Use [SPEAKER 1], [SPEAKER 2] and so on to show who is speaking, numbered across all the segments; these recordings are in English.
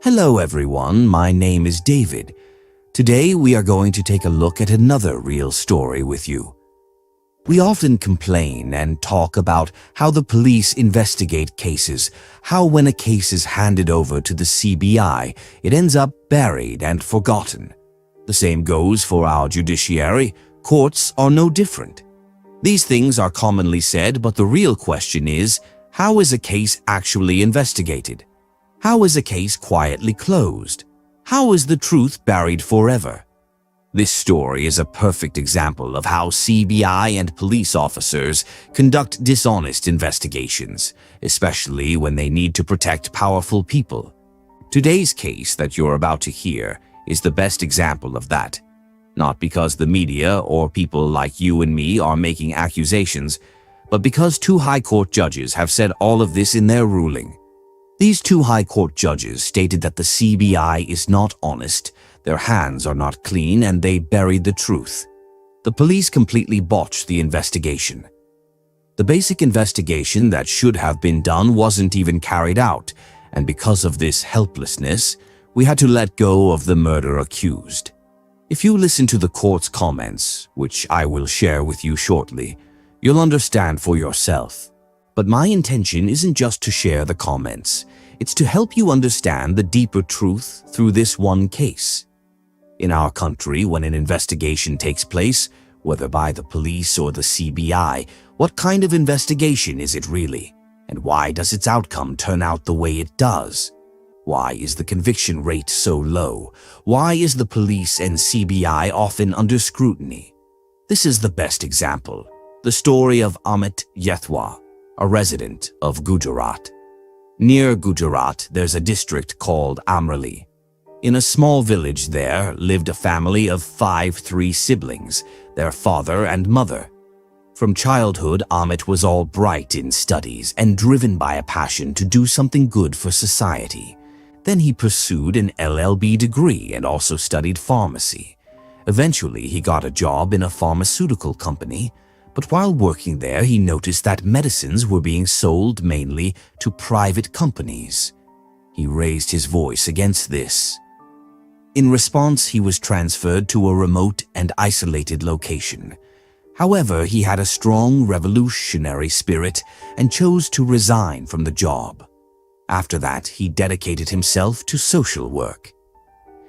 [SPEAKER 1] Hello everyone, my name is David. Today we are going to take a look at another real story with you. We often complain and talk about how the police investigate cases, how when a case is handed over to the CBI, it ends up buried and forgotten. The same goes for our judiciary. Courts are no different. These things are commonly said, but the real question is, how is a case actually investigated? How is a case quietly closed? How is the truth buried forever? This story is a perfect example of how CBI and police officers conduct dishonest investigations, especially when they need to protect powerful people. Today's case that you're about to hear is the best example of that. Not because the media or people like you and me are making accusations, but because two high court judges have said all of this in their ruling. These two high court judges stated that the CBI is not honest, their hands are not clean, and they buried the truth. The police completely botched the investigation. The basic investigation that should have been done wasn't even carried out, and because of this helplessness, we had to let go of the murder accused. If you listen to the court's comments, which I will share with you shortly, you'll understand for yourself. But my intention isn't just to share the comments. It's to help you understand the deeper truth through this one case. In our country, when an investigation takes place, whether by the police or the CBI, what kind of investigation is it really? And why does its outcome turn out the way it does? Why is the conviction rate so low? Why is the police and CBI often under scrutiny? This is the best example, the story of Amit Jethwa, a resident of Gujarat. Near Gujarat, there's a district called Amreli. In a small village there lived a family of three siblings, their father and mother. From childhood, Amit was all bright in studies and driven by a passion to do something good for society. Then he pursued an LLB degree and also studied pharmacy. Eventually, he got a job in a pharmaceutical company. But while working there, he noticed that medicines were being sold mainly to private companies. He raised his voice against this. In response, he was transferred to a remote and isolated location. However, he had a strong revolutionary spirit and chose to resign from the job. After that, he dedicated himself to social work.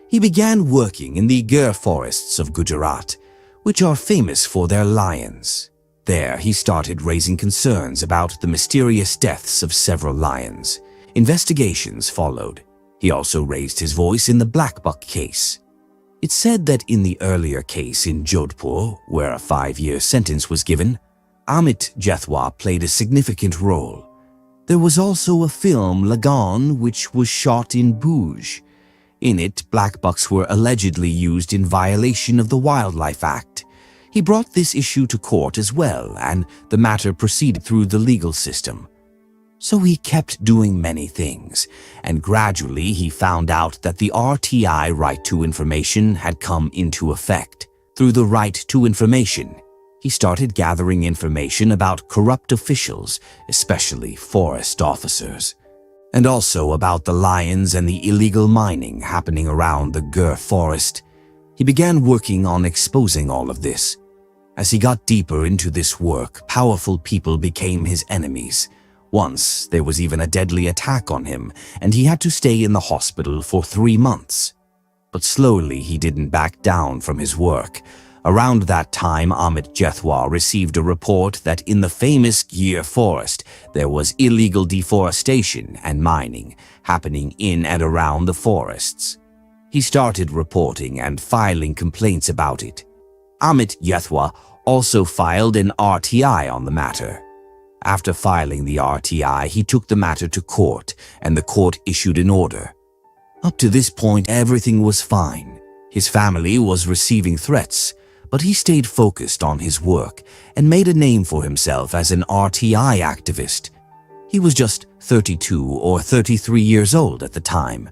[SPEAKER 1] He began working in the Gir forests of Gujarat, which are famous for their lions. There, he started raising concerns about the mysterious deaths of several lions. Investigations followed. He also raised his voice in the Black Buck case. It's said that in the earlier case in Jodhpur, where a 5-year sentence was given, Amit Jethwa played a significant role. There was also a film, Lagan, which was shot in Bhuj. In it, black bucks were allegedly used in violation of the Wildlife Act. He brought this issue to court as well, and the matter proceeded through the legal system. So he kept doing many things, and gradually he found out that the RTI Right to Information had come into effect. Through the Right to Information, he started gathering information about corrupt officials, especially forest officers, and also about the lions and the illegal mining happening around the Gir forest. He began working on exposing all of this. As he got deeper into this work, powerful people became his enemies. Once, there was even a deadly attack on him, and he had to stay in the hospital for 3 months. But slowly, he didn't back down from his work. Around that time, Amit Jethwa received a report that in the famous Gir forest, there was illegal deforestation and mining happening in and around the forests. He started reporting and filing complaints about it. Amit Jethwa also filed an RTI on the matter. After filing the RTI, he took the matter to court, and the court issued an order. Up to this point, everything was fine. His family was receiving threats, but he stayed focused on his work and made a name for himself as an RTI activist. He was just 32 or 33 years old at the time.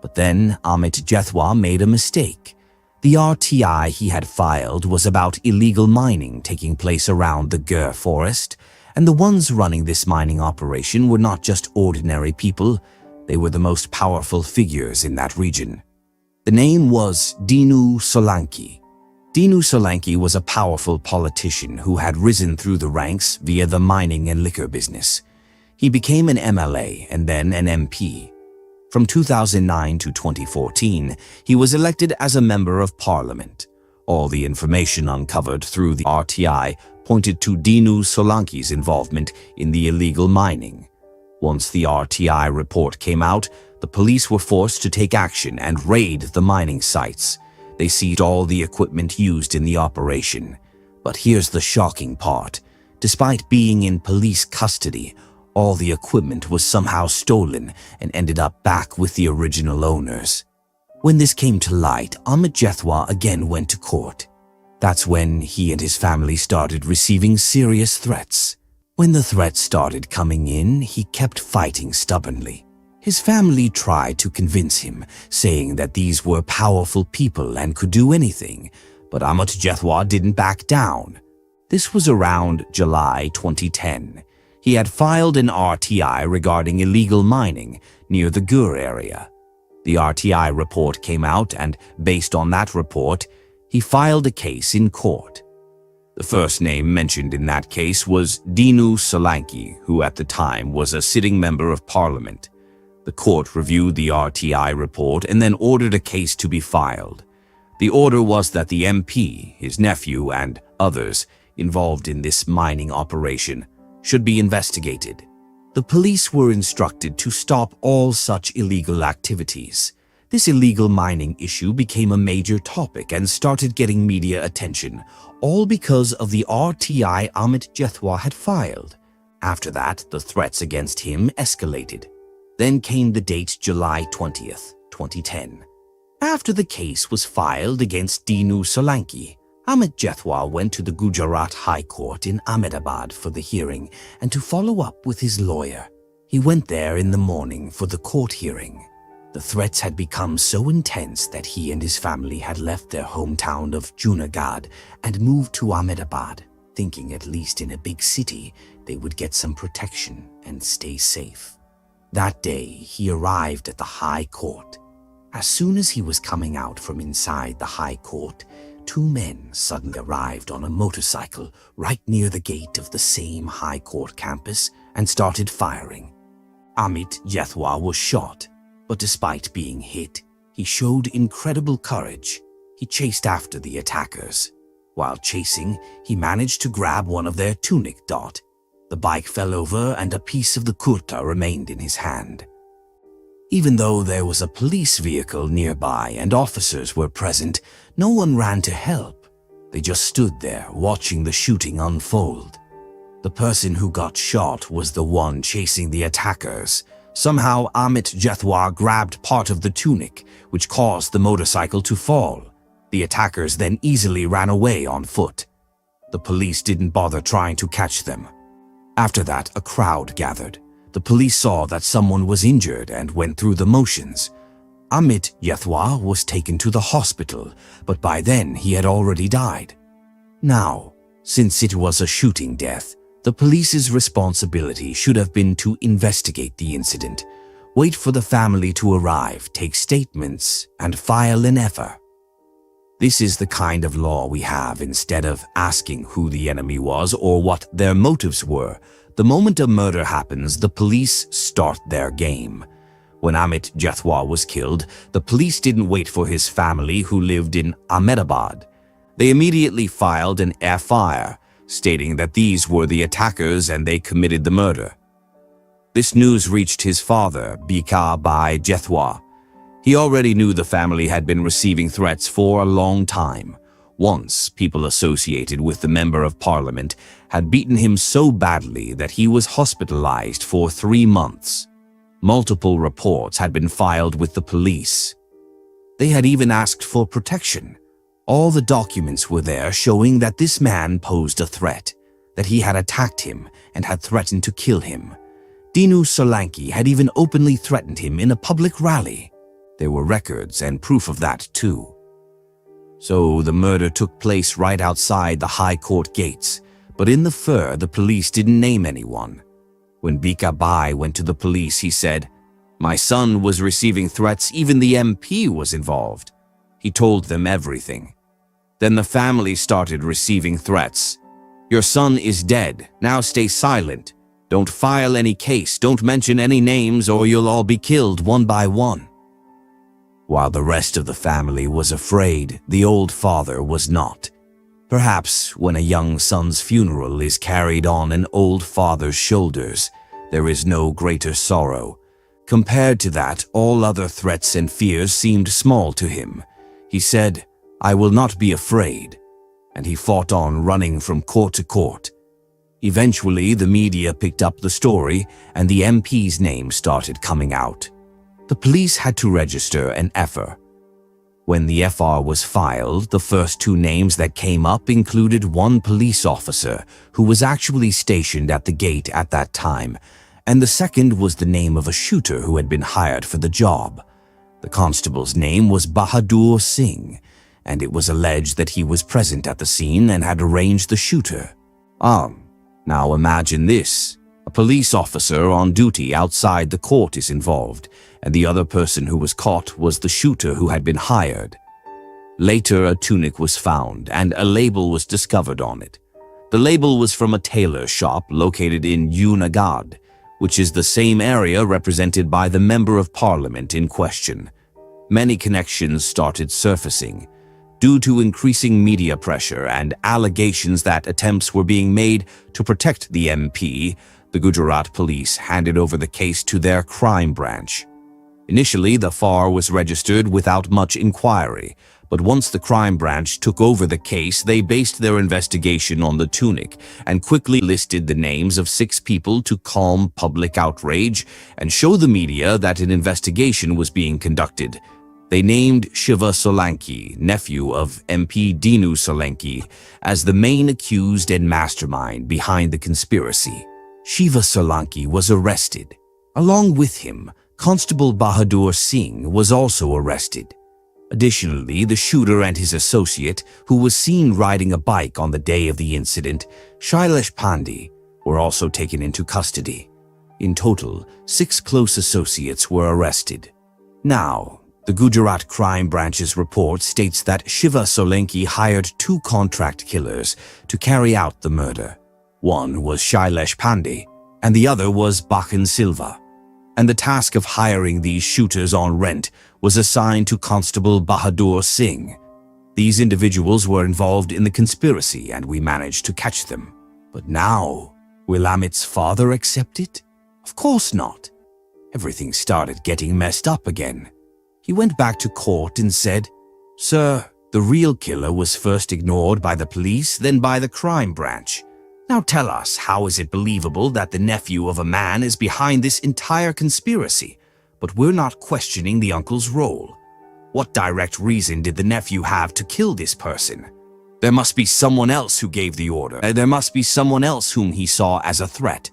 [SPEAKER 1] But then Amit Jethwa made a mistake. The RTI he had filed was about illegal mining taking place around the Gir forest, and the ones running this mining operation were not just ordinary people. They were the most powerful figures in that region. The name was Dinu Solanki. Dinu Solanki was a powerful politician who had risen through the ranks via the mining and liquor business. He became an MLA and then an MP. From 2009 to 2014, he was elected as a member of parliament. All the information uncovered through the RTI pointed to Dinu Solanki's involvement in the illegal mining. Once the RTI report came out, the police were forced to take action and raid the mining sites. They seized all the equipment used in the operation. But here's the shocking part. Despite being in police custody, all the equipment was somehow stolen and ended up back with the original owners. When this came to light, Amit Jethwa again went to court. That's when he and his family started receiving serious threats. When the threats started coming in, he kept fighting stubbornly. His family tried to convince him, saying that these were powerful people and could do anything, but Amit Jethwa didn't back down. This was around July 2010. He had filed an RTI regarding illegal mining near the Gur area. The RTI report came out, and based on that report, he filed a case in court. The first name mentioned in that case was Dinu Solanki, who at the time was a sitting member of parliament. The court reviewed the RTI report and then ordered a case to be filed. The order was that the MP, his nephew, and others involved in this mining operation should be investigated. The police were instructed to stop all such illegal activities. This illegal mining issue became a major topic and started getting media attention, all because of the RTI Amit Jethwa had filed. After that, the threats against him escalated. Then came the date July 20th, 2010. After the case was filed against Dinu Solanki, Amit Jethwa went to the Gujarat High Court in Ahmedabad for the hearing and to follow up with his lawyer. He went there in the morning for the court hearing. The threats had become so intense that he and his family had left their hometown of Junagadh and moved to Ahmedabad, thinking at least in a big city they would get some protection and stay safe. That day, he arrived at the High Court. As soon as he was coming out from inside the High Court, two men suddenly arrived on a motorcycle right near the gate of the same High Court campus and started firing. Amit Jethwa was shot, but despite being hit, he showed incredible courage. He chased after the attackers. While chasing, he managed to grab one of their tunic dot. The bike fell over and a piece of the kurta remained in his hand. Even though there was a police vehicle nearby and officers were present, no one ran to help. They just stood there watching the shooting unfold. The person who got shot was the one chasing the attackers. Somehow Amit Jethwa grabbed part of the tunic, which caused the motorcycle to fall. The attackers then easily ran away on foot. The police didn't bother trying to catch them. After that, a crowd gathered. The police saw that someone was injured and went through the motions. Amit Jethwa was taken to the hospital, but by then he had already died. Now, since it was a shooting death, the police's responsibility should have been to investigate the incident, wait for the family to arrive, take statements, and file an FIR. This is the kind of law we have. Instead of asking who the enemy was or what their motives were, the moment a murder happens, the police start their game. When Amit Jethwa was killed, the police didn't wait for his family who lived in Ahmedabad. They immediately filed an FIR, stating that these were the attackers and they committed the murder. This news reached his father, Bika Bai Jethwa. He already knew the family had been receiving threats for a long time. Once, people associated with the Member of Parliament had beaten him so badly that he was hospitalized for 3 months. Multiple reports had been filed with the police. They had even asked for protection. All the documents were there showing that this man posed a threat, that he had attacked him and had threatened to kill him. Dinu Solanki had even openly threatened him in a public rally. There were records and proof of that too. So the murder took place right outside the High Court gates, but in the FIR the police didn't name anyone. When Bika Bai went to the police, he said, My son was receiving threats, even the MP was involved. He told them everything. Then the family started receiving threats. Your son is dead, now stay silent. Don't file any case, don't mention any names or you'll all be killed one by one. While the rest of the family was afraid, the old father was not. Perhaps when a young son's funeral is carried on an old father's shoulders, there is no greater sorrow. Compared to that, all other threats and fears seemed small to him. He said, "I will not be afraid," and he fought on, running from court to court. Eventually, the media picked up the story and the MP's name started coming out. The police had to register an FR. When the FR was filed, the first two names that came up included one police officer who was actually stationed at the gate at that time, and the second was the name of a shooter who had been hired for the job. The constable's name was Bahadur Singh, and it was alleged that he was present at the scene and had arranged the shooter. Now imagine this. A police officer on duty outside the court is involved, and the other person who was caught was the shooter who had been hired. Later, a tunic was found, and a label was discovered on it. The label was from a tailor shop located in Unagad, which is the same area represented by the Member of Parliament in question. Many connections started surfacing. Due to increasing media pressure and allegations that attempts were being made to protect the MP, the Gujarat police handed over the case to their crime branch. Initially, the FAR was registered without much inquiry, but once the crime branch took over the case, they based their investigation on the tunic and quickly listed the names of 6 people to calm public outrage and show the media that an investigation was being conducted. They named Shiva Solanki, nephew of MP Dinu Solanki, as the main accused and mastermind behind the conspiracy. Shiva Solanki was arrested. Along with him, Constable Bahadur Singh was also arrested. Additionally, the shooter and his associate, who was seen riding a bike on the day of the incident, Shailesh Pandey, were also taken into custody. In total, 6 close associates were arrested. Now, the Gujarat Crime Branch's report states that Shiva Solanki hired 2 contract killers to carry out the murder. One was Shailesh Pandey, and the other was Bakan Silva. And the task of hiring these shooters on rent was assigned to Constable Bahadur Singh. These individuals were involved in the conspiracy and we managed to catch them. But now, will Amit's father accept it? Of course not. Everything started getting messed up again. He went back to court and said, "Sir, the real killer was first ignored by the police, then by the crime branch. Now tell us, how is it believable that the nephew of a man is behind this entire conspiracy, but we're not questioning the uncle's role? What direct reason did the nephew have to kill this person? There must be someone else who gave the order. There must be someone else whom he saw as a threat."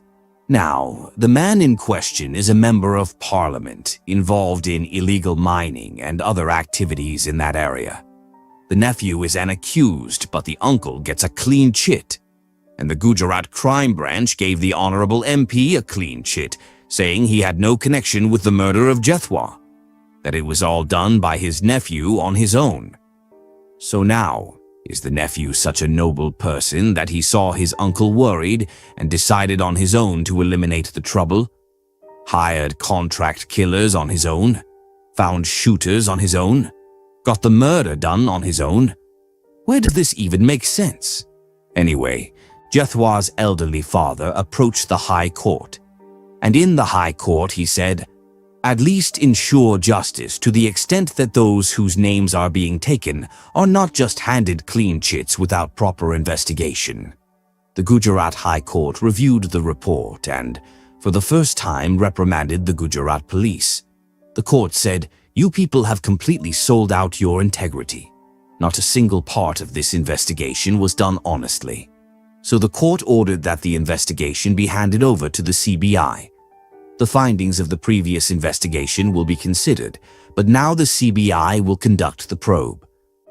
[SPEAKER 1] Now, the man in question is a member of parliament involved in illegal mining and other activities in that area. The nephew is an accused, but the uncle gets a clean chit. And the Gujarat Crime Branch gave the Honorable MP a clean chit, saying he had no connection with the murder of Jethwa, that it was all done by his nephew on his own. So now, is the nephew such a noble person that he saw his uncle worried and decided on his own to eliminate the trouble? Hired contract killers on his own? Found shooters on his own? Got the murder done on his own? Where does this even make sense? Anyway, Jethwa's elderly father approached the High Court. And in the High Court he said, "At least ensure justice to the extent that those whose names are being taken are not just handed clean chits without proper investigation." The Gujarat High Court reviewed the report and, for the first time, reprimanded the Gujarat police. The court said, "You people have completely sold out your integrity. Not a single part of this investigation was done honestly." So the court ordered that the investigation be handed over to the CBI. The findings of the previous investigation will be considered, but now the CBI will conduct the probe.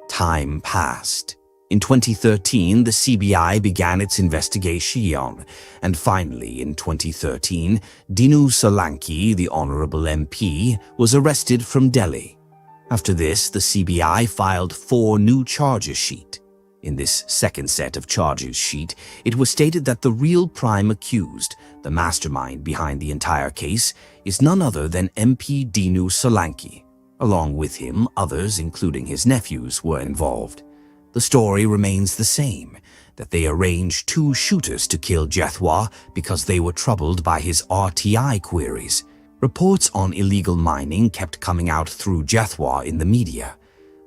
[SPEAKER 1] Time passed. In 2013, the CBI began its investigation, and finally, in 2013, Dinu Solanki, the Honorable MP, was arrested from Delhi. After this, the CBI filed 4 new charges sheet. In this second set of charges sheet, it was stated that the real prime accused, the mastermind behind the entire case, is none other than MP Dinu Solanki. Along with him, others, including his nephews, were involved. The story remains the same, that they arranged 2 shooters to kill Jethwa because they were troubled by his RTI queries. Reports on illegal mining kept coming out through Jethwa in the media.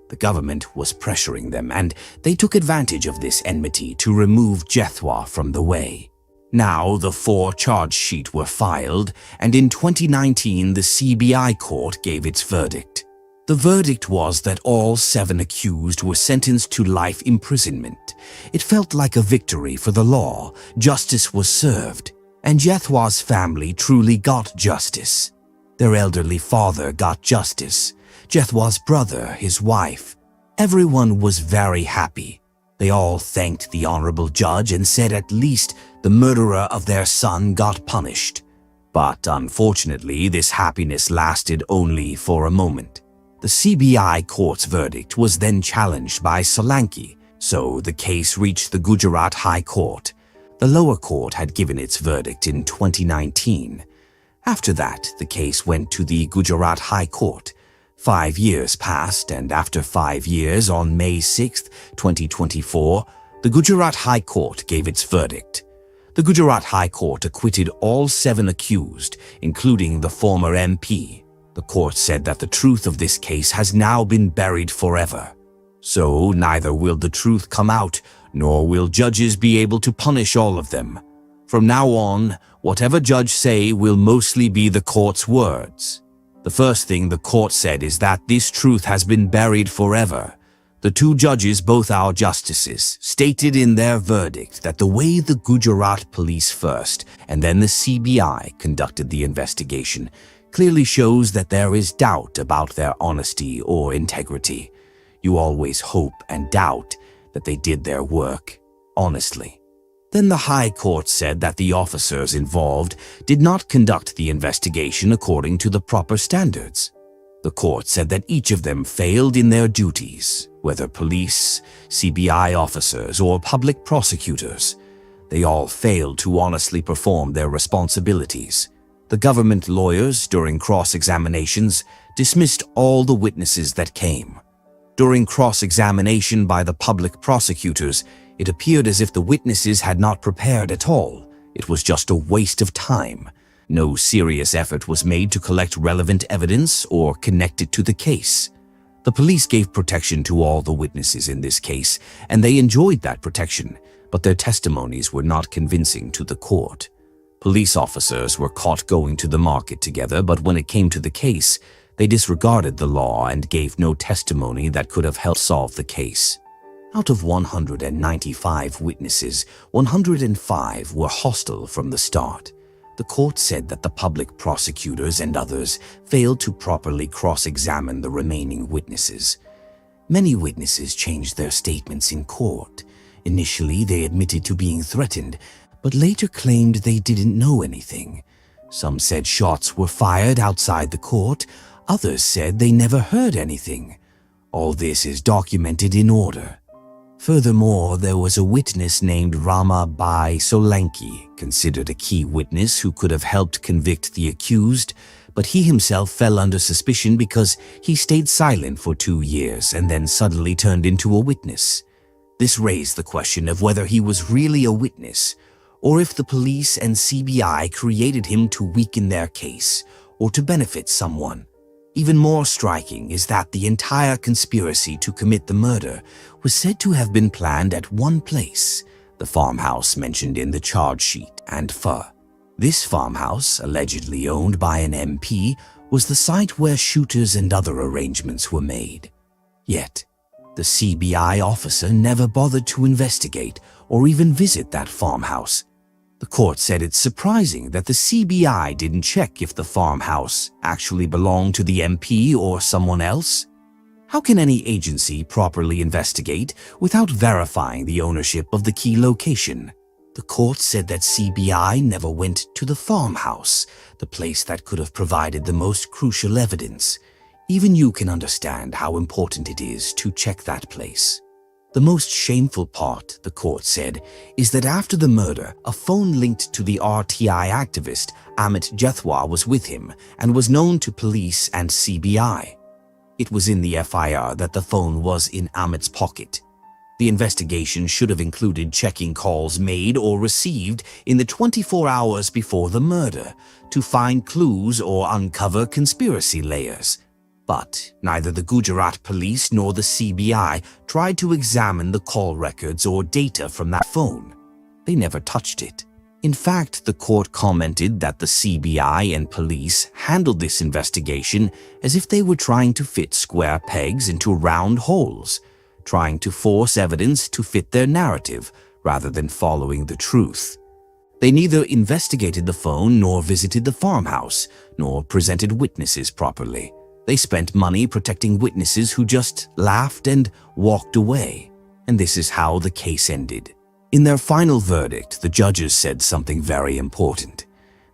[SPEAKER 1] The government was pressuring them, and they took advantage of this enmity to remove Jethwa from the way. Now the 4 charge sheet were filed, and in 2019 the CBI court gave its verdict. The verdict was that all 7 accused were sentenced to life imprisonment. It felt like a victory for the law. Justice was served, and Jethwa's family truly got justice. Their elderly father got justice, Jethwa's brother, his wife. Everyone was very happy. They all thanked the honorable judge and said at least the murderer of their son got punished. But unfortunately, this happiness lasted only for a moment. The CBI court's verdict was then challenged by Solanki, so the case reached the Gujarat High Court. The lower court had given its verdict in 2019. After that, the case went to the Gujarat High Court. 5 years passed, and after 5 years, on May 6, 2024, the Gujarat High Court gave its verdict. The Gujarat High Court acquitted all 7 accused, including the former MP. The court said that the truth of this case has now been buried forever. So neither will the truth come out, nor will judges be able to punish all of them. From now on, whatever judge say will mostly be the court's words. The first thing the court said is that this truth has been buried forever. The 2 judges, both our justices, stated in their verdict that the way the Gujarat police first and then the CBI conducted the investigation clearly shows that there is doubt about their honesty or integrity. You always hope and doubt that they did their work honestly. Then the High Court said that the officers involved did not conduct the investigation according to the proper standards. The court said that each of them failed in their duties, whether police, CBI officers, or public prosecutors. They all failed to honestly perform their responsibilities. The government lawyers, during cross-examinations, dismissed all the witnesses that came. During cross-examination by the public prosecutors, it appeared as if the witnesses had not prepared at all. It was just a waste of time. No serious effort was made to collect relevant evidence or connect it to the case. The police gave protection to all the witnesses in this case, and they enjoyed that protection, but their testimonies were not convincing to the court. Police officers were caught going to the market together, but when it came to the case, they disregarded the law and gave no testimony that could have helped solve the case. Out of 195 witnesses, 105 were hostile from the start. The court said that the public prosecutors and others failed to properly cross-examine the remaining witnesses. Many witnesses changed their statements in court. Initially, they admitted to being threatened, but later claimed they didn't know anything. Some said shots were fired outside the court. Others said they never heard anything. All this is documented in order. Furthermore, there was a witness named Rama Bai Solanki, considered a key witness who could have helped convict the accused, but he himself fell under suspicion because he stayed silent for 2 years and then suddenly turned into a witness. This raised the question of whether he was really a witness, or if the police and CBI created him to weaken their case or to benefit someone. Even more striking is that the entire conspiracy to commit the murder was said to have been planned at one place, the farmhouse mentioned in the charge sheet, Andhra. This farmhouse, allegedly owned by an MP, was the site where shooters and other arrangements were made. Yet, the CBI officer never bothered to investigate or even visit that farmhouse. The court said it's surprising that the CBI didn't check if the farmhouse actually belonged to the MP or someone else. How can any agency properly investigate without verifying the ownership of the key location? The court said that CBI never went to the farmhouse, the place that could have provided the most crucial evidence. Even you can understand how important it is to check that place. The most shameful part, the court said, is that after the murder, a phone linked to the RTI activist Amit Jethwa was with him and was known to police and CBI. It was in the FIR that the phone was in Amit's pocket. The investigation should have included checking calls made or received in the 24 hours before the murder to find clues or uncover conspiracy layers. But neither the Gujarat police nor the CBI tried to examine the call records or data from that phone. They never touched it. In fact, the court commented that the CBI and police handled this investigation as if they were trying to fit square pegs into round holes, trying to force evidence to fit their narrative rather than following the truth. They neither investigated the phone nor visited the farmhouse, nor presented witnesses properly. They spent money protecting witnesses who just laughed and walked away. And this is how the case ended. In their final verdict, the judges said something very important.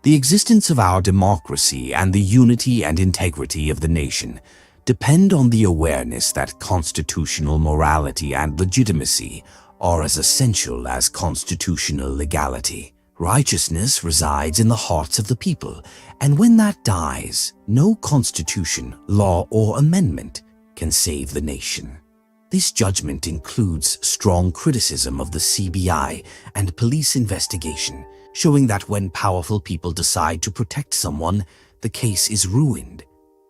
[SPEAKER 1] The existence of our democracy and the unity and integrity of the nation depend on the awareness that constitutional morality and legitimacy are as essential as constitutional legality. Righteousness resides in the hearts of the people, and when that dies, no constitution, law, or amendment can save the nation. This judgment includes strong criticism of the CBI and police investigation, showing that when powerful people decide to protect someone, the case is ruined.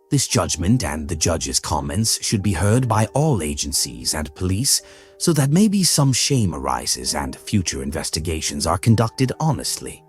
[SPEAKER 1] This judgment and the judge's comments should be heard by all agencies and police so that maybe some shame arises and future investigations are conducted honestly.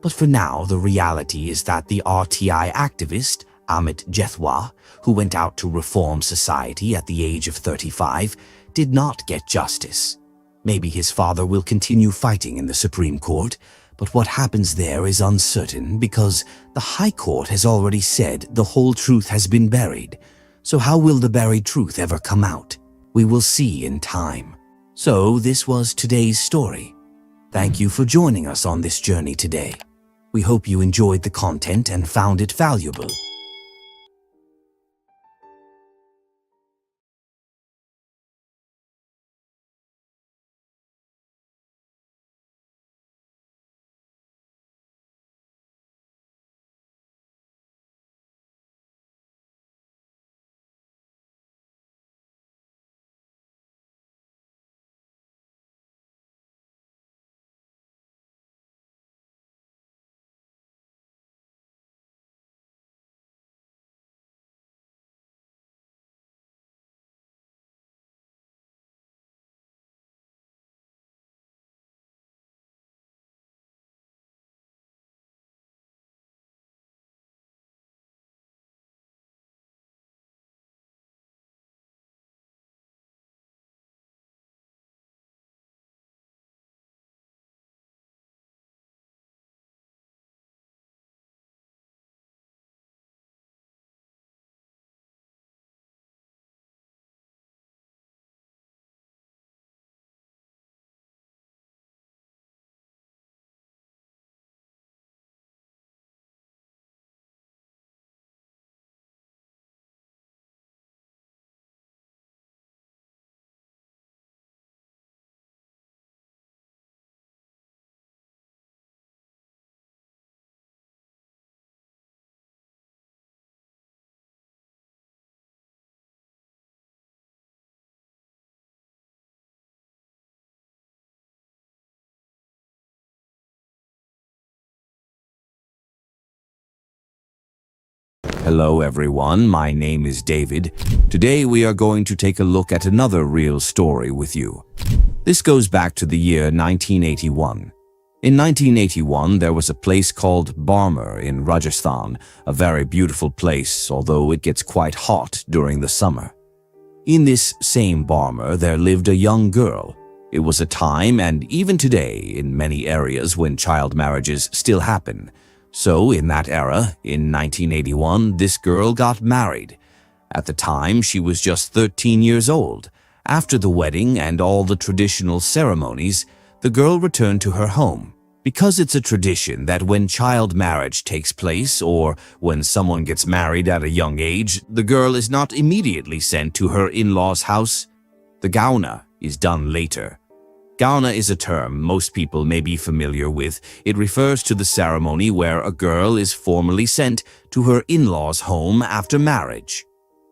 [SPEAKER 1] But for now, the reality is that the RTI activist, Amit Jethwa, who went out to reform society at the age of 35, did not get justice. Maybe his father will continue fighting in the Supreme Court, but what happens there is uncertain because the High Court has already said the whole truth has been buried. So how will the buried truth ever come out? We will see in time. So this was today's story. Thank you for joining us on this journey today. We hope you enjoyed the content and found it valuable. Hello everyone, my name is David. Today we are going to take a look at another real story with you. This goes back to the year 1981. In 1981, there was a place called Barmer in Rajasthan, a very beautiful place, although it gets quite hot during the summer. In this same Barmer, there lived a young girl. It was a time, and even today, in many areas when child marriages still happen. So in that era, in 1981, this girl got married. At the time, she was just 13 years old. After the wedding and all the traditional ceremonies, the girl returned to her home. Because it's a tradition that when child marriage takes place or when someone gets married at a young age, the girl is not immediately sent to her in-laws' house. The gauna is done later. Gauna is a term most people may be familiar with. It refers to the ceremony where a girl is formally sent to her in-laws' home after marriage.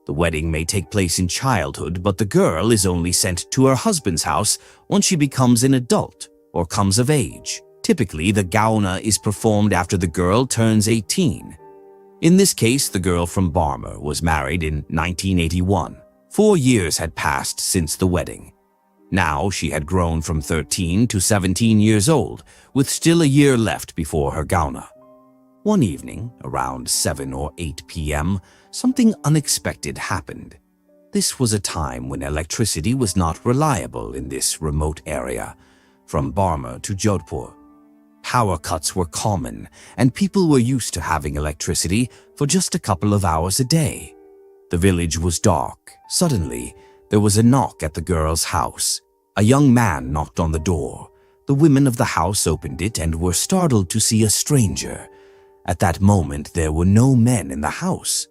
[SPEAKER 1] The wedding may take place in childhood, but the girl is only sent to her husband's house once she becomes an adult or comes of age. Typically, the gauna is performed after the girl turns 18. In this case, the girl from Barmer was married in 1981. 4 years had passed since the wedding. Now she had grown from 13 to 17 years old, with still a year left before her gauna. One evening, around 7 or 8 p.m., something unexpected happened. This was a time when electricity was not reliable in this remote area, from Barmer to Jodhpur. Power cuts were common, and people were used to having electricity for just a couple of hours a day. The village was dark. Suddenly, there was a knock at the girl's house. A young man knocked on the door. The women of the house opened it and were startled to see a stranger. At that moment, there were no men in the house.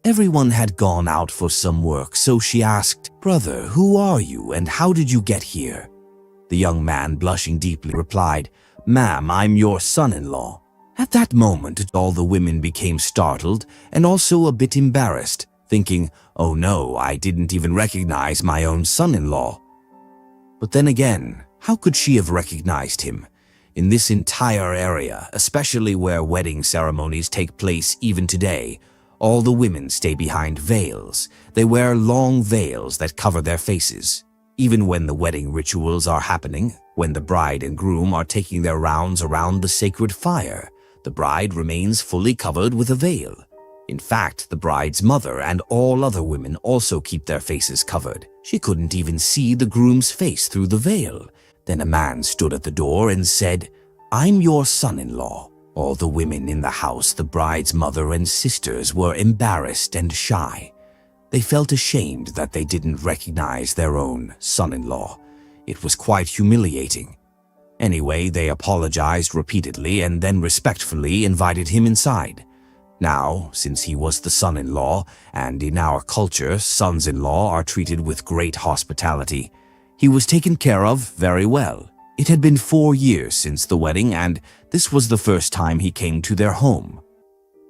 [SPEAKER 1] Everyone had gone out for some work, so she asked, "Brother, who are you and how did you get here?" The young man, blushing deeply, replied, "Ma'am, I'm your son-in-law." At that moment, all the women became startled and also a bit embarrassed, thinking, "Oh no, I didn't even recognize my own son-in-law." But then again, how could she have recognized him? In this entire area, especially where wedding ceremonies take place even today, all the women stay behind veils. They wear long veils that cover their faces. Even when the wedding rituals are happening, when the bride and groom are taking their rounds around the sacred fire, the bride remains fully covered with a veil. In fact, the bride's mother and all other women also keep their faces covered. She couldn't even see the groom's face through the veil. Then a man stood at the door and said, "I'm your son-in-law." All the women in the house, the bride's mother and sisters, were embarrassed and shy. They felt ashamed that they didn't recognize their own son-in-law. It was quite humiliating. Anyway, they apologized repeatedly and then respectfully invited him inside. Now, since he was the son-in-law, and in our culture, sons-in-law are treated with great hospitality, he was taken care of very well. It had been 4 years since the wedding, and this was the first time he came to their home.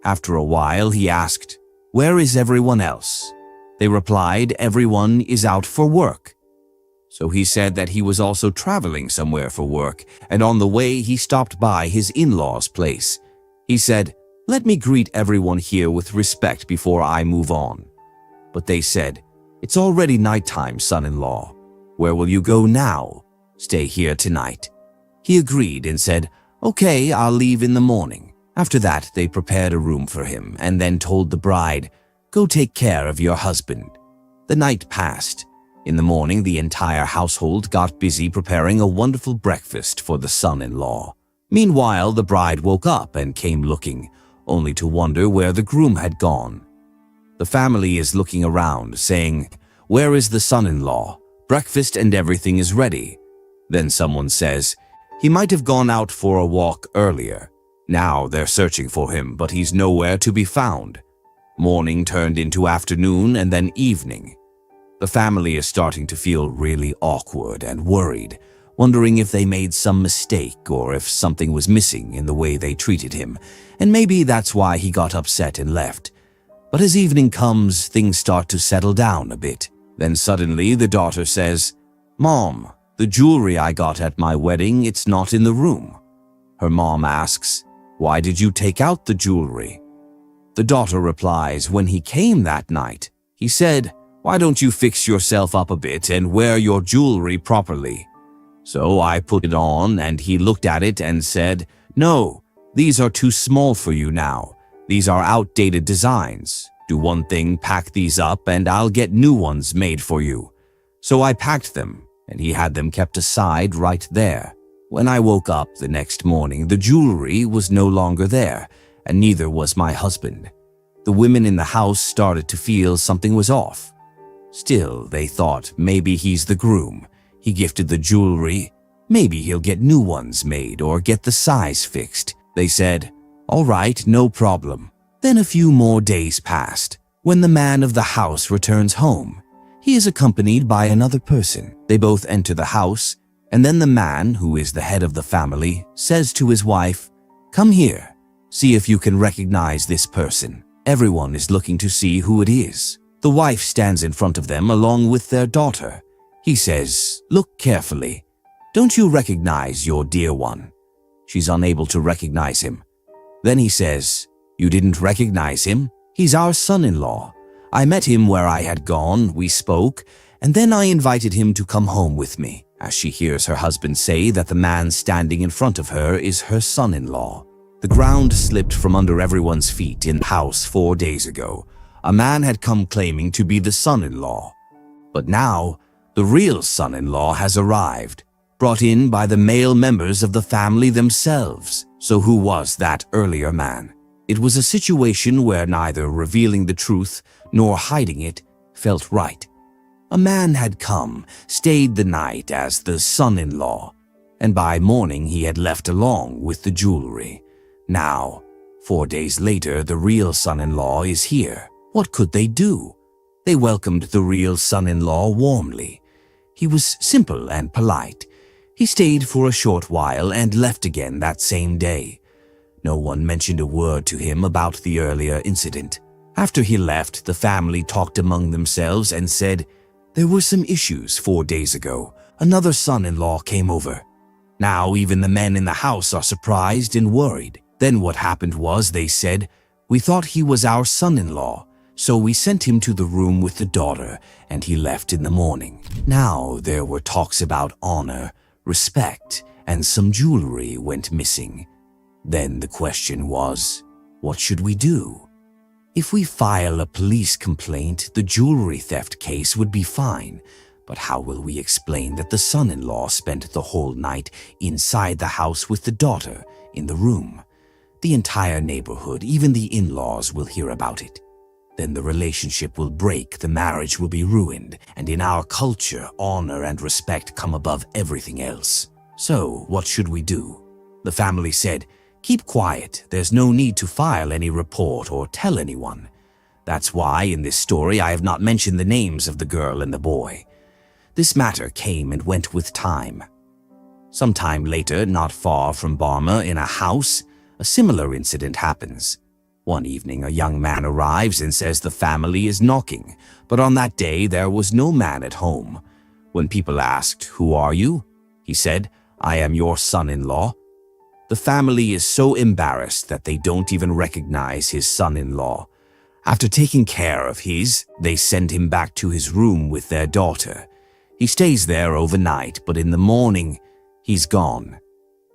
[SPEAKER 1] After a while, he asked, "Where is everyone else?" They replied, "Everyone is out for work." So he said that he was also traveling somewhere for work, and on the way he stopped by his in-laws' place. He said, "Let me greet everyone here with respect before I move on." But they said, "It's already nighttime, son-in-law. Where will you go now? Stay here tonight." He agreed and said, "Okay, I'll leave in the morning." After that, they prepared a room for him and then told the bride, "Go take care of your husband." The night passed. In the morning, the entire household got busy preparing a wonderful breakfast for the son-in-law. Meanwhile, the bride woke up and came looking, only to wonder where the groom had gone. The family is looking around, saying, "Where is the son-in-law? Breakfast and everything is ready." Then someone says, "He might have gone out for a walk earlier. Now they're searching for him, but he's nowhere to be found." Morning turned into afternoon and then evening. The family is starting to feel really awkward and worried, wondering if they made some mistake or if something was missing in the way they treated him, and maybe that's why he got upset and left. But as evening comes, things start to settle down a bit. Then suddenly the daughter says, "Mom, the jewelry I got at my wedding, it's not in the room." Her mom asks, "Why did you take out the jewelry?" The daughter replies, "When he came that night, he said, 'Why don't you fix yourself up a bit and wear your jewelry properly?' So I put it on and he looked at it and said, 'No, these are too small for you now. These are outdated designs. Do one thing, pack these up and I'll get new ones made for you.' So I packed them and he had them kept aside right there. When I woke up the next morning, the jewelry was no longer there and neither was my husband. The women in the house started to feel something was off. Still, they thought maybe he's the groom. He gifted the jewelry. Maybe he'll get new ones made or get the size fixed. They said, "All right, no problem." Then a few more days passed. When the man of the house returns home, he is accompanied by another person. They both enter the house, and then the man, who is the head of the family, says to his wife, "Come here, see if you can recognize this person." Everyone is looking to see who it is. The wife stands in front of them along with their daughter. He says, "Look carefully. Don't you recognize your dear one?" She's unable to recognize him. Then he says, "You didn't recognize him? He's our son-in-law. I met him where I had gone, we spoke, and then I invited him to come home with me." As she hears her husband say that the man standing in front of her is her son-in-law. The ground slipped from under everyone's feet in the house 4 days ago. A man had come claiming to be the son-in-law. But now, the real son-in-law has arrived, brought in by the male members of the family themselves. So who was that earlier man? It was a situation where neither revealing the truth nor hiding it felt right. A man had come, stayed the night as the son-in-law, and by morning he had left along with the jewelry. Now, 4 days later, the real son-in-law is here. What could they do? They welcomed the real son-in-law warmly. He was simple and polite. He stayed for a short while and left again that same day. No one mentioned a word to him about the earlier incident. After he left, the family talked among themselves and said, "There were some issues 4 days ago. Another son-in-law came over. Now even the men in the house are surprised and worried." Then what happened was, they said, "We thought he was our son-in-law, so we sent him to the room with the daughter, and he left in the morning." Now there were talks about honor, respect, and some jewelry went missing. Then the question was, what should we do? If we file a police complaint, the jewelry theft case would be fine. But how will we explain that the son-in-law spent the whole night inside the house with the daughter in the room? The entire neighborhood, even the in-laws, will hear about it. Then the relationship will break, the marriage will be ruined, and in our culture, honor and respect come above everything else. So, what should we do? The family said, "Keep quiet. There's no need to file any report or tell anyone." That's why in this story I have not mentioned the names of the girl and the boy. This matter came and went with time. Sometime later, not far from Barma, in a house, a similar incident happens. One evening, a young man arrives and says the family is knocking, but on that day there was no man at home. When people asked, "Who are you?" he said, "I am your son-in-law." The family is so embarrassed that they don't even recognize his son-in-law. After taking care of they send him back to his room with their daughter. He stays there overnight, but in the morning, he's gone.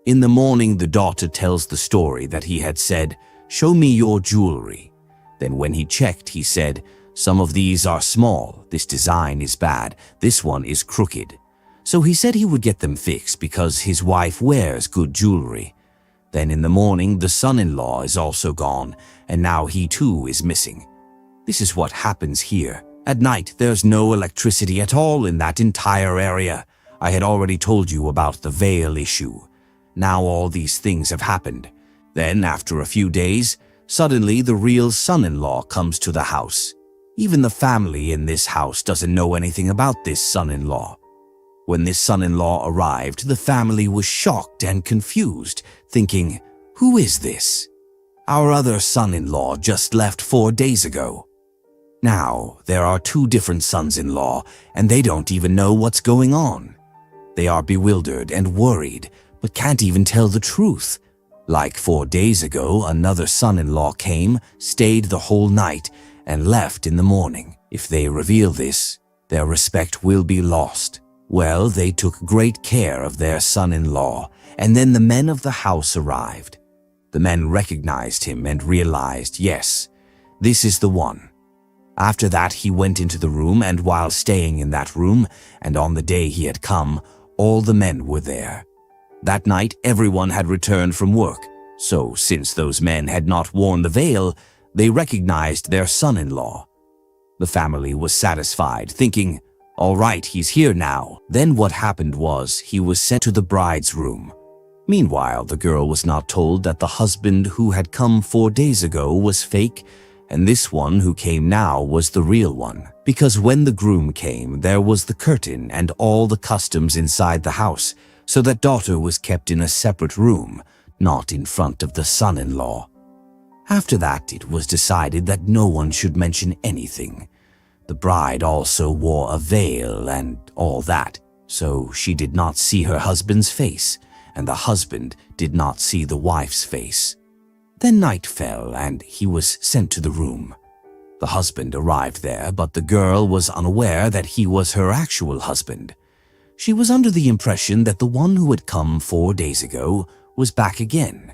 [SPEAKER 1] In the morning, the daughter tells the story that he had said, "Show me your jewelry." Then when he checked, he said, "Some of these are small, this design is bad, this one is crooked." So he said he would get them fixed because his wife wears good jewelry. Then in the morning, the son-in-law is also gone, and now he too is missing. This is what happens here. At night, there's no electricity at all in that entire area. I had already told you about the veil issue. Now all these things have happened. Then, after a few days, suddenly the real son-in-law comes to the house. Even the family in this house doesn't know anything about this son-in-law. When this son-in-law arrived, the family was shocked and confused, thinking, "Who is this? Our other son-in-law just left 4 days ago." Now, there are 2 different sons-in-law, and they don't even know what's going on. They are bewildered and worried, but can't even tell the truth. Like 4 days ago, another son-in-law came, stayed the whole night, and left in the morning. If they reveal this, their respect will be lost. Well, they took great care of their son-in-law, and then the men of the house arrived. The men recognized him and realized, yes, this is the one. After that, he went into the room, and while staying in that room, and on the day he had come, all the men were there. That night, everyone had returned from work, so since those men had not worn the veil, they recognized their son-in-law. The family was satisfied, thinking, "All right, he's here now." Then what happened was he was sent to the bride's room. Meanwhile, the girl was not told that the husband who had come 4 days ago was fake, and this one who came now was the real one. Because when the groom came, there was the curtain and all the customs inside the house, so that daughter was kept in a separate room, not in front of the son-in-law. After that, it was decided that no one should mention anything. The bride also wore a veil and all that, so she did not see her husband's face, and the husband did not see the wife's face. Then night fell, and he was sent to the room. The husband arrived there, but the girl was unaware that he was her actual husband. She was under the impression that the one who had come 4 days ago was back again.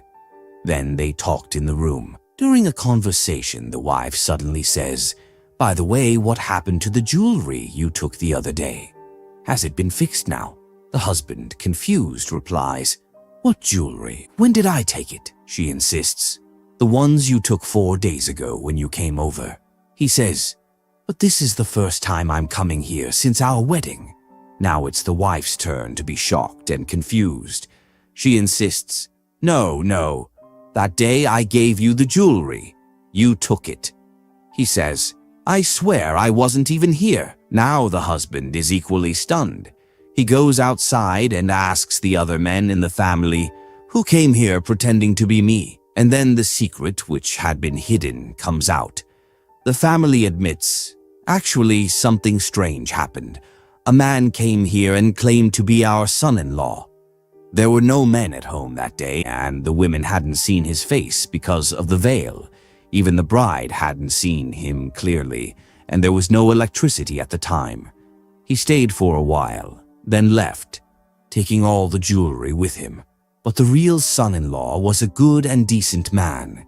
[SPEAKER 1] Then they talked in the room. During a conversation, the wife suddenly says, "By the way, what happened to the jewelry you took the other day? Has it been fixed now?" The husband, confused, replies, "What jewelry? When did I take it?" She insists, "The ones you took 4 days ago when you came over." He says, "But this is the first time I'm coming here since our wedding." Now it's the wife's turn to be shocked and confused. She insists, No, that day I gave you the jewelry. You took it." He says, "I swear I wasn't even here." Now the husband is equally stunned. He goes outside and asks the other men in the family, "Who came here pretending to be me?" And then the secret, which had been hidden, comes out. The family admits, "Actually, something strange happened. A man came here and claimed to be our son-in-law. There were no men at home that day, and the women hadn't seen his face because of the veil. Even the bride hadn't seen him clearly, and there was no electricity at the time. He stayed for a while, then left, taking all the jewelry with him. But the real son-in-law was a good and decent man.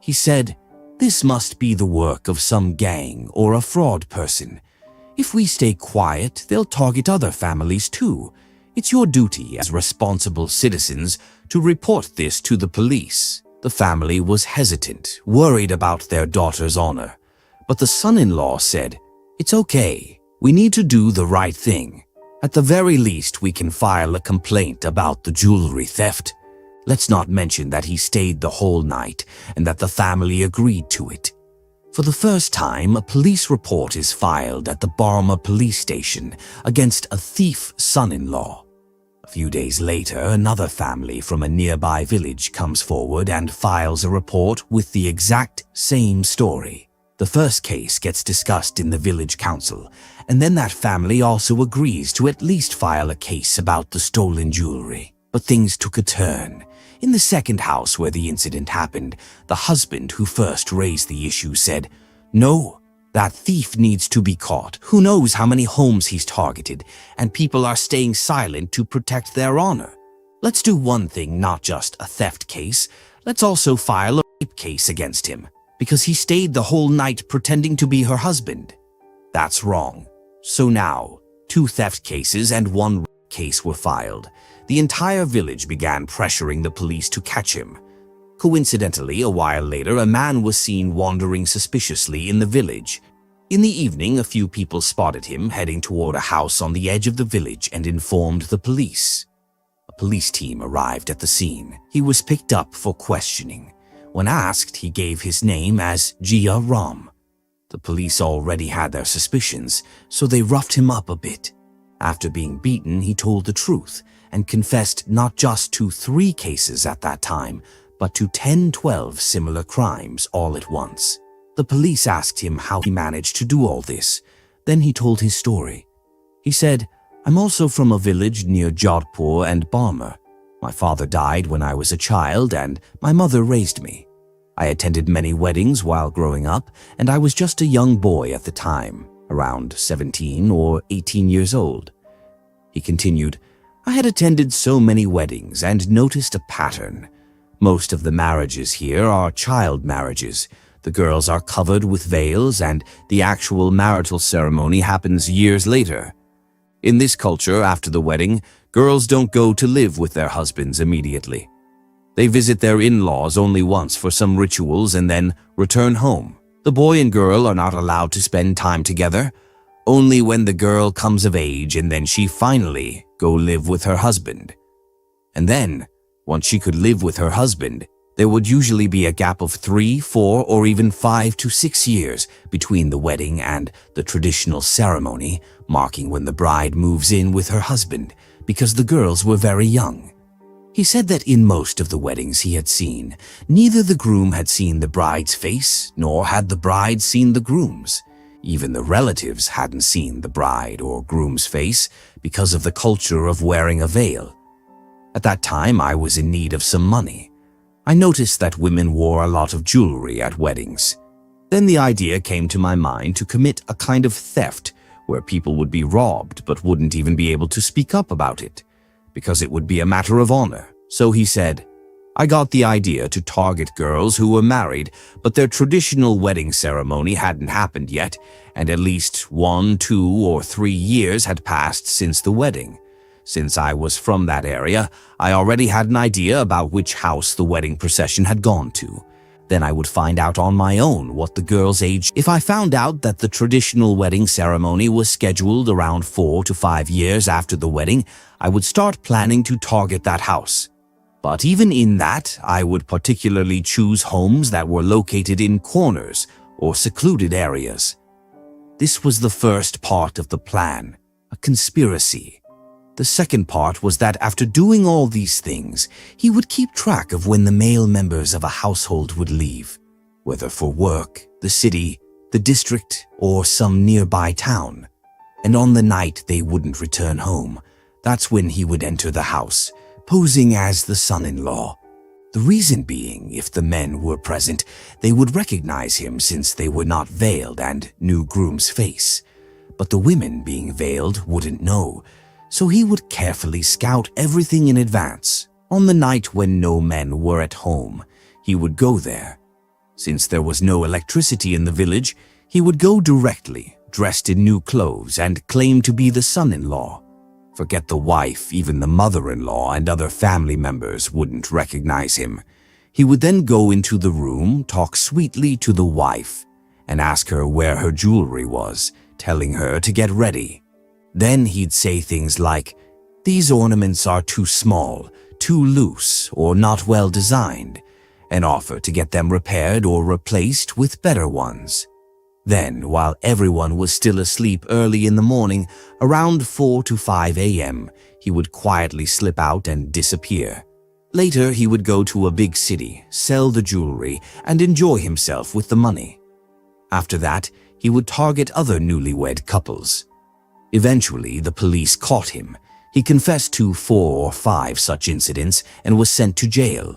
[SPEAKER 1] He said, 'This must be the work of some gang or a fraud person. If we stay quiet, they'll target other families too. It's your duty as responsible citizens to report this to the police.' The family was hesitant, worried about their daughter's honor. But the son-in-law said, 'It's okay. We need to do the right thing. At the very least, we can file a complaint about the jewelry theft. Let's not mention that he stayed the whole night and that the family agreed to it.' For the first time, a police report is filed at the Barmer police station against a thief son-in-law. A few days later, another family from a nearby village comes forward and files a report with the exact same story. The first case gets discussed in the village council, and then that family also agrees to at least file a case about the stolen jewelry. But things took a turn. In the second house where the incident happened, the husband who first raised the issue said, "No, that thief needs to be caught. Who knows how many homes he's targeted, and people are staying silent to protect their honor. Let's do one thing, not just a theft case. Let's also file a rape case against him, because he stayed the whole night pretending to be her husband." That's wrong. So now, 2 theft cases and 1 rape case were filed. The entire village began pressuring the police to catch him. Coincidentally, a while later, a man was seen wandering suspiciously in the village. In the evening, a few people spotted him heading toward a house on the edge of the village and informed the police. A police team arrived at the scene. He was picked up for questioning. When asked, he gave his name as Jia Ram. The police already had their suspicions, so they roughed him up a bit. After being beaten, he told the truth and confessed not just to 3 cases at that time, but to 10-12 similar crimes all at once. The police asked him how he managed to do all this. Then he told his story. He said, "I'm also from a village near Jodhpur and Barmer. My father died when I was a child and my mother raised me. I attended many weddings while growing up, and I was just a young boy at the time, around 17 or 18 years old." He continued, "I had attended so many weddings and noticed a pattern. Most of the marriages here are child marriages. The girls are covered with veils and the actual marital ceremony happens years later. In this culture, after the wedding, girls don't go to live with their husbands immediately. They visit their in-laws only once for some rituals and then return home. The boy and girl are not allowed to spend time together, only when the girl comes of age and then she finally go live with her husband. And then, once she could live with her husband, there would usually be a gap of 3, 4, or even 5 to 6 years between the wedding and the traditional ceremony, marking when the bride moves in with her husband, because the girls were very young. He said that in most of the weddings he had seen, neither the groom had seen the bride's face, nor had the bride seen the groom's. Even the relatives hadn't seen the bride or groom's face because of the culture of wearing a veil. At that time, I was in need of some money. I noticed that women wore a lot of jewelry at weddings. Then the idea came to my mind to commit a kind of theft where people would be robbed but wouldn't even be able to speak up about it, because it would be a matter of honor. So he said, I got the idea to target girls who were married, but their traditional wedding ceremony hadn't happened yet, and at least 1, 2, or 3 years had passed since the wedding. Since I was from that area, I already had an idea about which house the wedding procession had gone to. Then I would find out on my own what the girl's age. If I found out that the traditional wedding ceremony was scheduled around 4 to 5 years after the wedding, I would start planning to target that house. But even in that, I would particularly choose homes that were located in corners or secluded areas. This was the first part of the plan, a conspiracy. The second part was that after doing all these things, he would keep track of when the male members of a household would leave, whether for work, the city, the district, or some nearby town. And on the night they wouldn't return home, that's when he would enter the house, posing as the son-in-law. The reason being, if the men were present, they would recognize him since they were not veiled and knew groom's face. But the women being veiled wouldn't know, so he would carefully scout everything in advance. On the night when no men were at home, he would go there. Since there was no electricity in the village, he would go directly, dressed in new clothes, and claim to be the son-in-law. Forget the wife, even the mother-in-law and other family members wouldn't recognize him. He would then go into the room, talk sweetly to the wife, and ask her where her jewelry was, telling her to get ready. Then he'd say things like, "These ornaments are too small, too loose, or not well designed," and offer to get them repaired or replaced with better ones. Then, while everyone was still asleep early in the morning, around 4 to 5 a.m., he would quietly slip out and disappear. Later, he would go to a big city, sell the jewelry, and enjoy himself with the money. After that, he would target other newlywed couples. Eventually, the police caught him. He confessed to 4 or 5 such incidents and was sent to jail.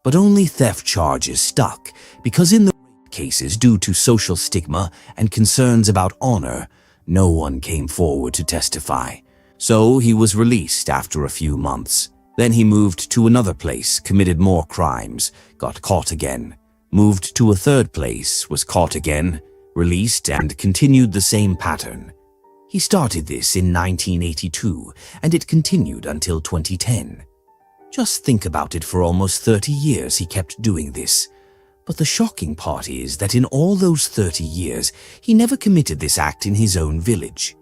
[SPEAKER 1] But only theft charges stuck, because in the cases, due to social stigma and concerns about honor, no one came forward to testify. So he was released after a few months. Then he moved to another place, committed more crimes, got caught again. Moved to a third place, was caught again, released, and continued the same pattern. He started this in 1982, and it continued until 2010. Just think about it, for almost 30 years he kept doing this. But the shocking part is that in all those 30 years, he never committed this act in his own village.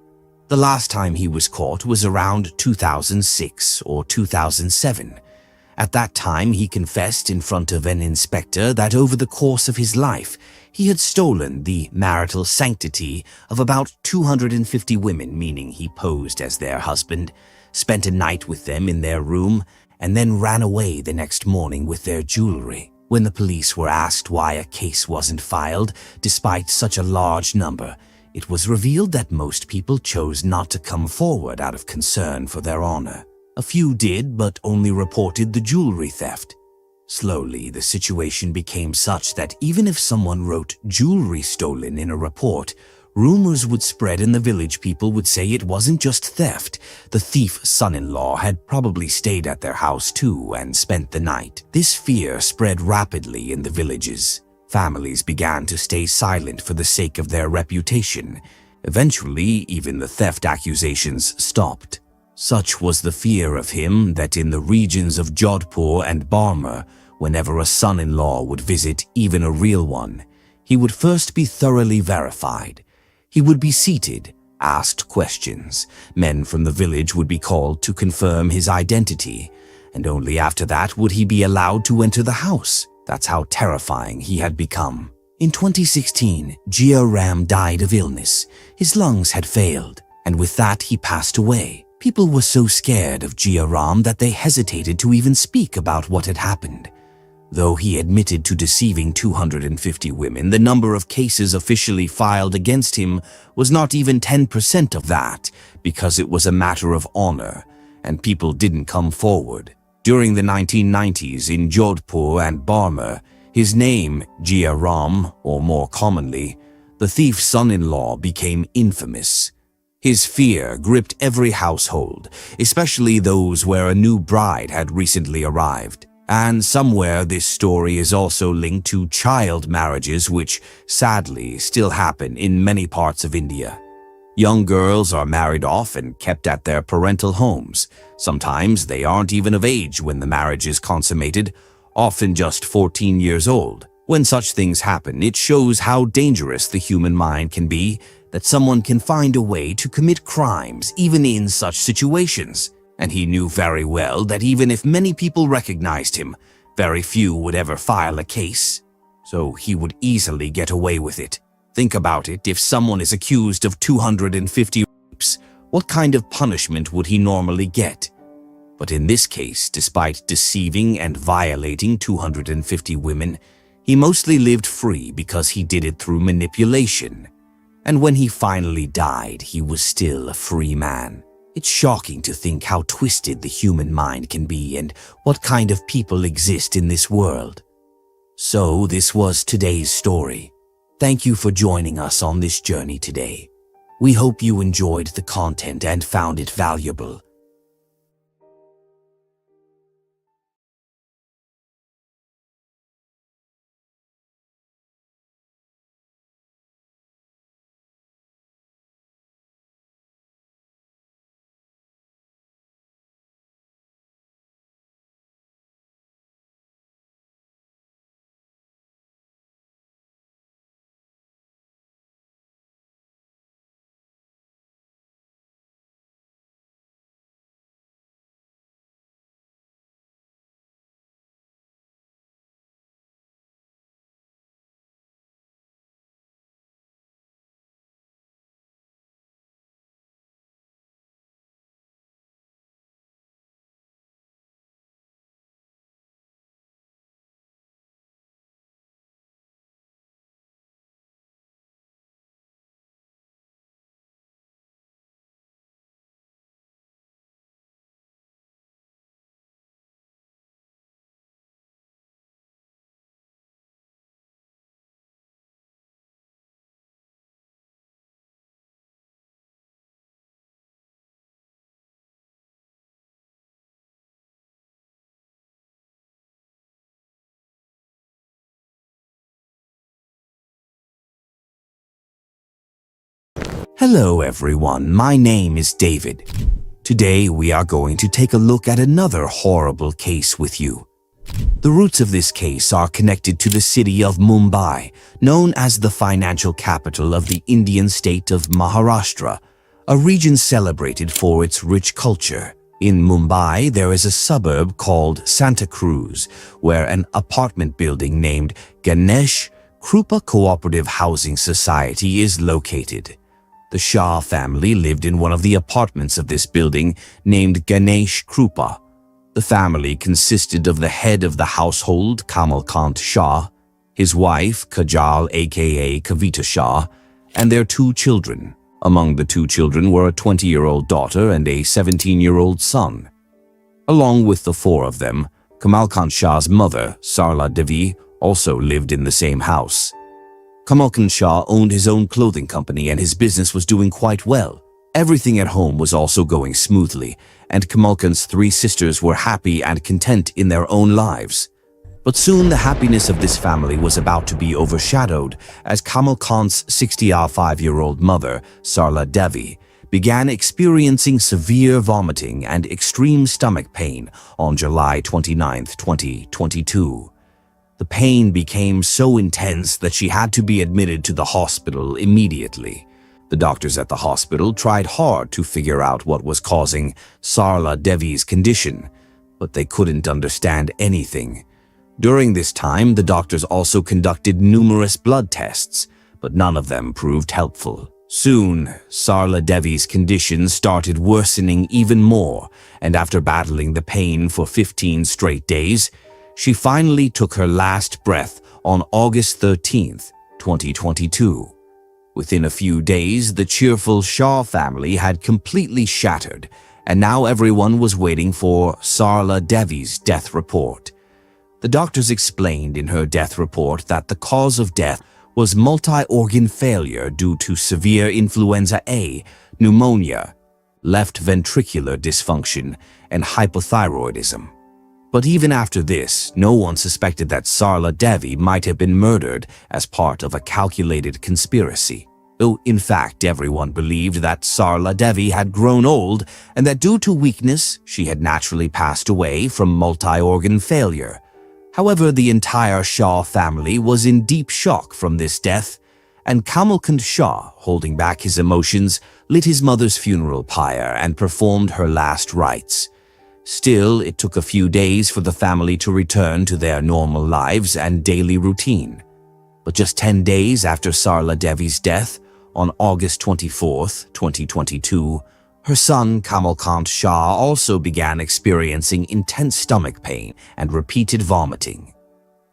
[SPEAKER 1] The last time he was caught was around 2006 or 2007. At that time, he confessed in front of an inspector that over the course of his life, he had stolen the marital sanctity of about 250 women, meaning he posed as their husband, spent a night with them in their room, and then ran away the next morning with their jewelry. When the police were asked why a case wasn't filed, despite such a large number, it was revealed that most people chose not to come forward out of concern for their honor. A few did, but only reported the jewelry theft. Slowly, the situation became such that even if someone wrote "jewelry stolen" in a report, rumors would spread and the village people would say it wasn't just theft. The thief's son-in-law had probably stayed at their house too and spent the night. This fear spread rapidly in the villages. Families began to stay silent for the sake of their reputation. Eventually, even the theft accusations stopped. Such was the fear of him that in the regions of Jodhpur and Barmer, whenever a son-in-law would visit, even a real one, he would first be thoroughly verified. He would be seated, asked questions. Men from the village would be called to confirm his identity, and only after that would he be allowed to enter the house. That's how terrifying he had become. In 2016, Jia Ram died of illness. His lungs had failed, and with that he passed away. People were so scared of Jia Ram that they hesitated to even speak about what had happened. Though he admitted to deceiving 250 women, the number of cases officially filed against him was not even 10% of that, because it was a matter of honor, and people didn't come forward. During the 1990s in Jodhpur and Barmer, his name, Jia Ram, or more commonly, the thief's son-in-law, became infamous. His fear gripped every household, especially those where a new bride had recently arrived. And somewhere this story is also linked to child marriages, which sadly still happen in many parts of India. Young girls are married off and kept at their parental homes. Sometimes they aren't even of age when the marriage is consummated, often just 14 years old. When such things happen, it shows how dangerous the human mind can be, that someone can find a way to commit crimes even in such situations. And he knew very well that even if many people recognized him, very few would ever file a case. So he would easily get away with it. Think about it, if someone is accused of 250 rapes, what kind of punishment would he normally get? But in this case, despite deceiving and violating 250 women, he mostly lived free because he did it through manipulation. And when he finally died, he was still a free man. It's shocking to think how twisted the human mind can be and what kind of people exist in this world. So this was today's story. Thank you for joining us on this journey today. We hope you enjoyed the content and found it valuable. Hello everyone, my name is David. Today we are going to take a look at another horrible case with you. The roots of this case are connected to the city of Mumbai, known as the financial capital of the Indian state of Maharashtra, a region celebrated for its rich culture. In Mumbai, there is a suburb called Santa Cruz, where an apartment building named Ganesh Krupa Cooperative Housing Society is located. The Shah family lived in one of the apartments of this building named Ganesh Krupa. The family consisted of the head of the household, Kamalkant Shah, his wife, Kajal aka Kavita Shah, and their two children. Among the two children were a 20-year-old daughter and a 17-year-old son. Along with the four of them, Kamalkant Shah's mother, Sarla Devi, also lived in the same house. Kamalkant Shah owned his own clothing company and his business was doing quite well. Everything at home was also going smoothly, and Kamalkant's three sisters were happy and content in their own lives. But soon the happiness of this family was about to be overshadowed as Kamalkant's 65-year-old mother, Sarla Devi, began experiencing severe vomiting and extreme stomach pain on July 29, 2022. The pain became so intense that she had to be admitted to the hospital immediately. The doctors at the hospital tried hard to figure out what was causing Sarla Devi's condition, but they couldn't understand anything. During this time, the doctors also conducted numerous blood tests, but none of them proved helpful. Soon, Sarla Devi's condition started worsening even more, and after battling the pain for 15 straight days, she finally took her last breath on August 13, 2022. Within a few days, the cheerful Shah family had completely shattered, and now everyone was waiting for Sarla Devi's death report. The doctors explained in her death report that the cause of death was multi-organ failure due to severe influenza A, pneumonia, left ventricular dysfunction, and hypothyroidism. But even after this, no one suspected that Sarla Devi might have been murdered as part of a calculated conspiracy. Though in fact everyone believed that Sarla Devi had grown old and that due to weakness she had naturally passed away from multi-organ failure. However, the entire Shah family was in deep shock from this death, and Kamalkand Shah, holding back his emotions, lit his mother's funeral pyre and performed her last rites. Still, it took a few days for the family to return to their normal lives and daily routine. But just 10 days after Sarla Devi's death, on August 24, 2022, her son Kamalkand Shah also began experiencing intense stomach pain and repeated vomiting.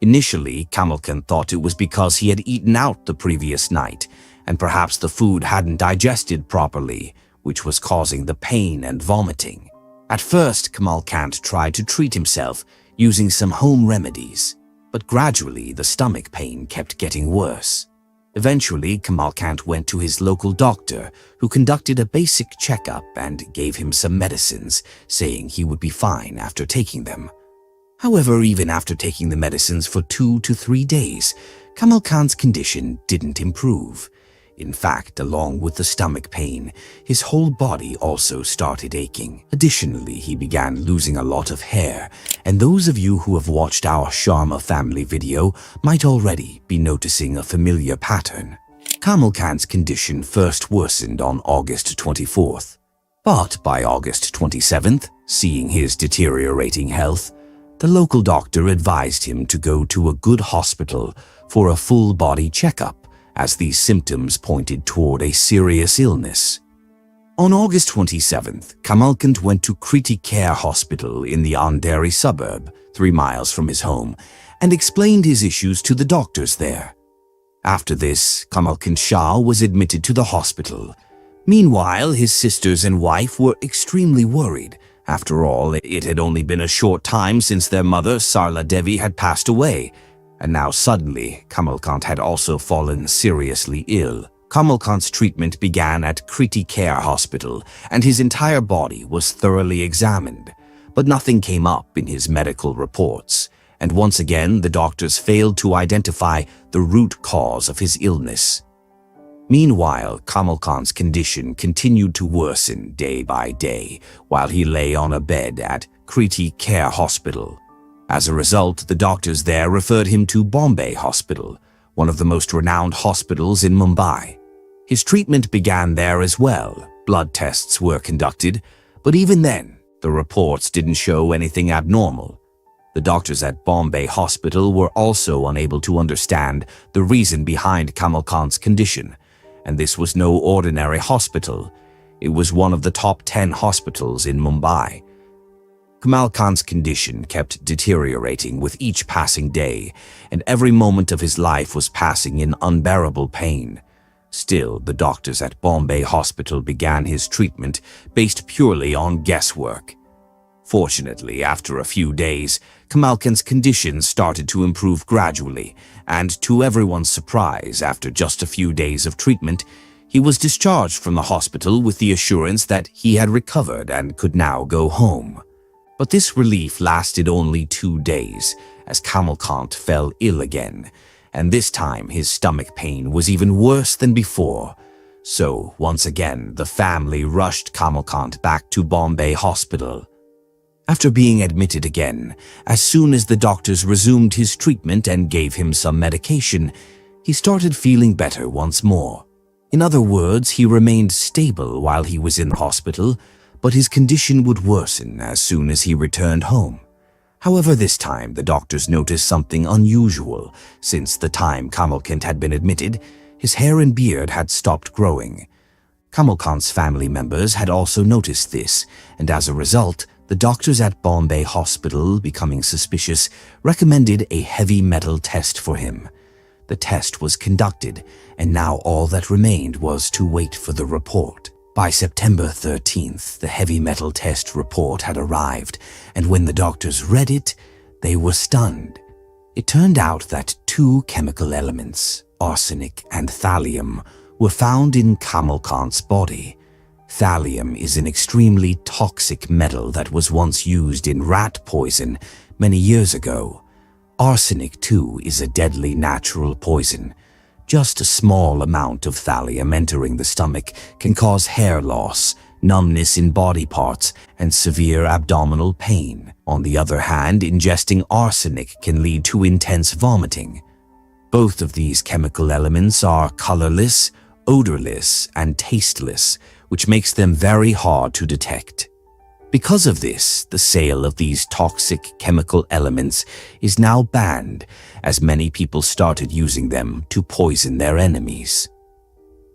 [SPEAKER 1] Initially, Kamalkand thought it was because he had eaten out the previous night, and perhaps the food hadn't digested properly, which was causing the pain and vomiting. At first, Kamalkand tried to treat himself using some home remedies, but gradually the stomach pain kept getting worse. Eventually, Kamalkand went to his local doctor, who conducted a basic checkup and gave him some medicines, saying he would be fine after taking them. However, even after taking the medicines for 2 to 3 days, Kamalkand's condition didn't improve. In fact, along with the stomach pain, his whole body also started aching. Additionally, he began losing a lot of hair, and those of you who have watched our Sharma family video might already be noticing a familiar pattern. Kamalkand's condition first worsened on August 24th, but by August 27th, seeing his deteriorating health, the local doctor advised him to go to a good hospital for a full-body checkup, as these symptoms pointed toward a serious illness. On August 27th, Kamalkand went to Kriti Care Hospital in the Andheri suburb, 3 miles from his home, and explained his issues to the doctors there. After this, Kamalkand Shah was admitted to the hospital. Meanwhile, his sisters and wife were extremely worried. After all, it had only been a short time since their mother, Sarla Devi, had passed away, and now suddenly, Kamalkand had also fallen seriously ill. Kamalkand's treatment began at Kriti Care Hospital, and his entire body was thoroughly examined. But nothing came up in his medical reports, and once again the doctors failed to identify the root cause of his illness. Meanwhile, Kamalkand's condition continued to worsen day by day while he lay on a bed at Kriti Care Hospital. As a result, the doctors there referred him to Bombay Hospital, one of the most renowned hospitals in Mumbai. His treatment began there as well. Blood tests were conducted, but even then, the reports didn't show anything abnormal. The doctors at Bombay Hospital were also unable to understand the reason behind Kamalkand's condition, and this was no ordinary hospital. It was one of the top 10 hospitals in Mumbai. Kamalkand's condition kept deteriorating with each passing day, and every moment of his life was passing in unbearable pain. Still, the doctors at Bombay Hospital began his treatment based purely on guesswork. Fortunately, after a few days, Kamalkand's condition started to improve gradually, and to everyone's surprise, after just a few days of treatment, he was discharged from the hospital with the assurance that he had recovered and could now go home. But this relief lasted only 2 days, as Kamalkand fell ill again, and this time his stomach pain was even worse than before. So, once again, the family rushed Kamalkant back to Bombay Hospital. After being admitted again, as soon as the doctors resumed his treatment and gave him some medication, he started feeling better once more. In other words, he remained stable while he was in the hospital, but his condition would worsen as soon as he returned home. However, this time the doctors noticed something unusual. Since the time Kamalkant had been admitted, his hair and beard had stopped growing. Kamalkant's family members had also noticed this, and as a result, the doctors at Bombay Hospital, becoming suspicious, recommended a heavy metal test for him. The test was conducted, and now all that remained was to wait for the report. By September 13th, the heavy metal test report had arrived, and when the doctors read it, they were stunned. It turned out that two chemical elements, arsenic and thallium, were found in Kamalkant's body. Thallium is an extremely toxic metal that was once used in rat poison many years ago. Arsenic, too, is a deadly natural poison. Just a small amount of thallium entering the stomach can cause hair loss, numbness in body parts, and severe abdominal pain. On the other hand, ingesting arsenic can lead to intense vomiting. Both of these chemical elements are colorless, odorless, and tasteless, which makes them very hard to detect. Because of this, the sale of these toxic chemical elements is now banned, as many people started using them to poison their enemies.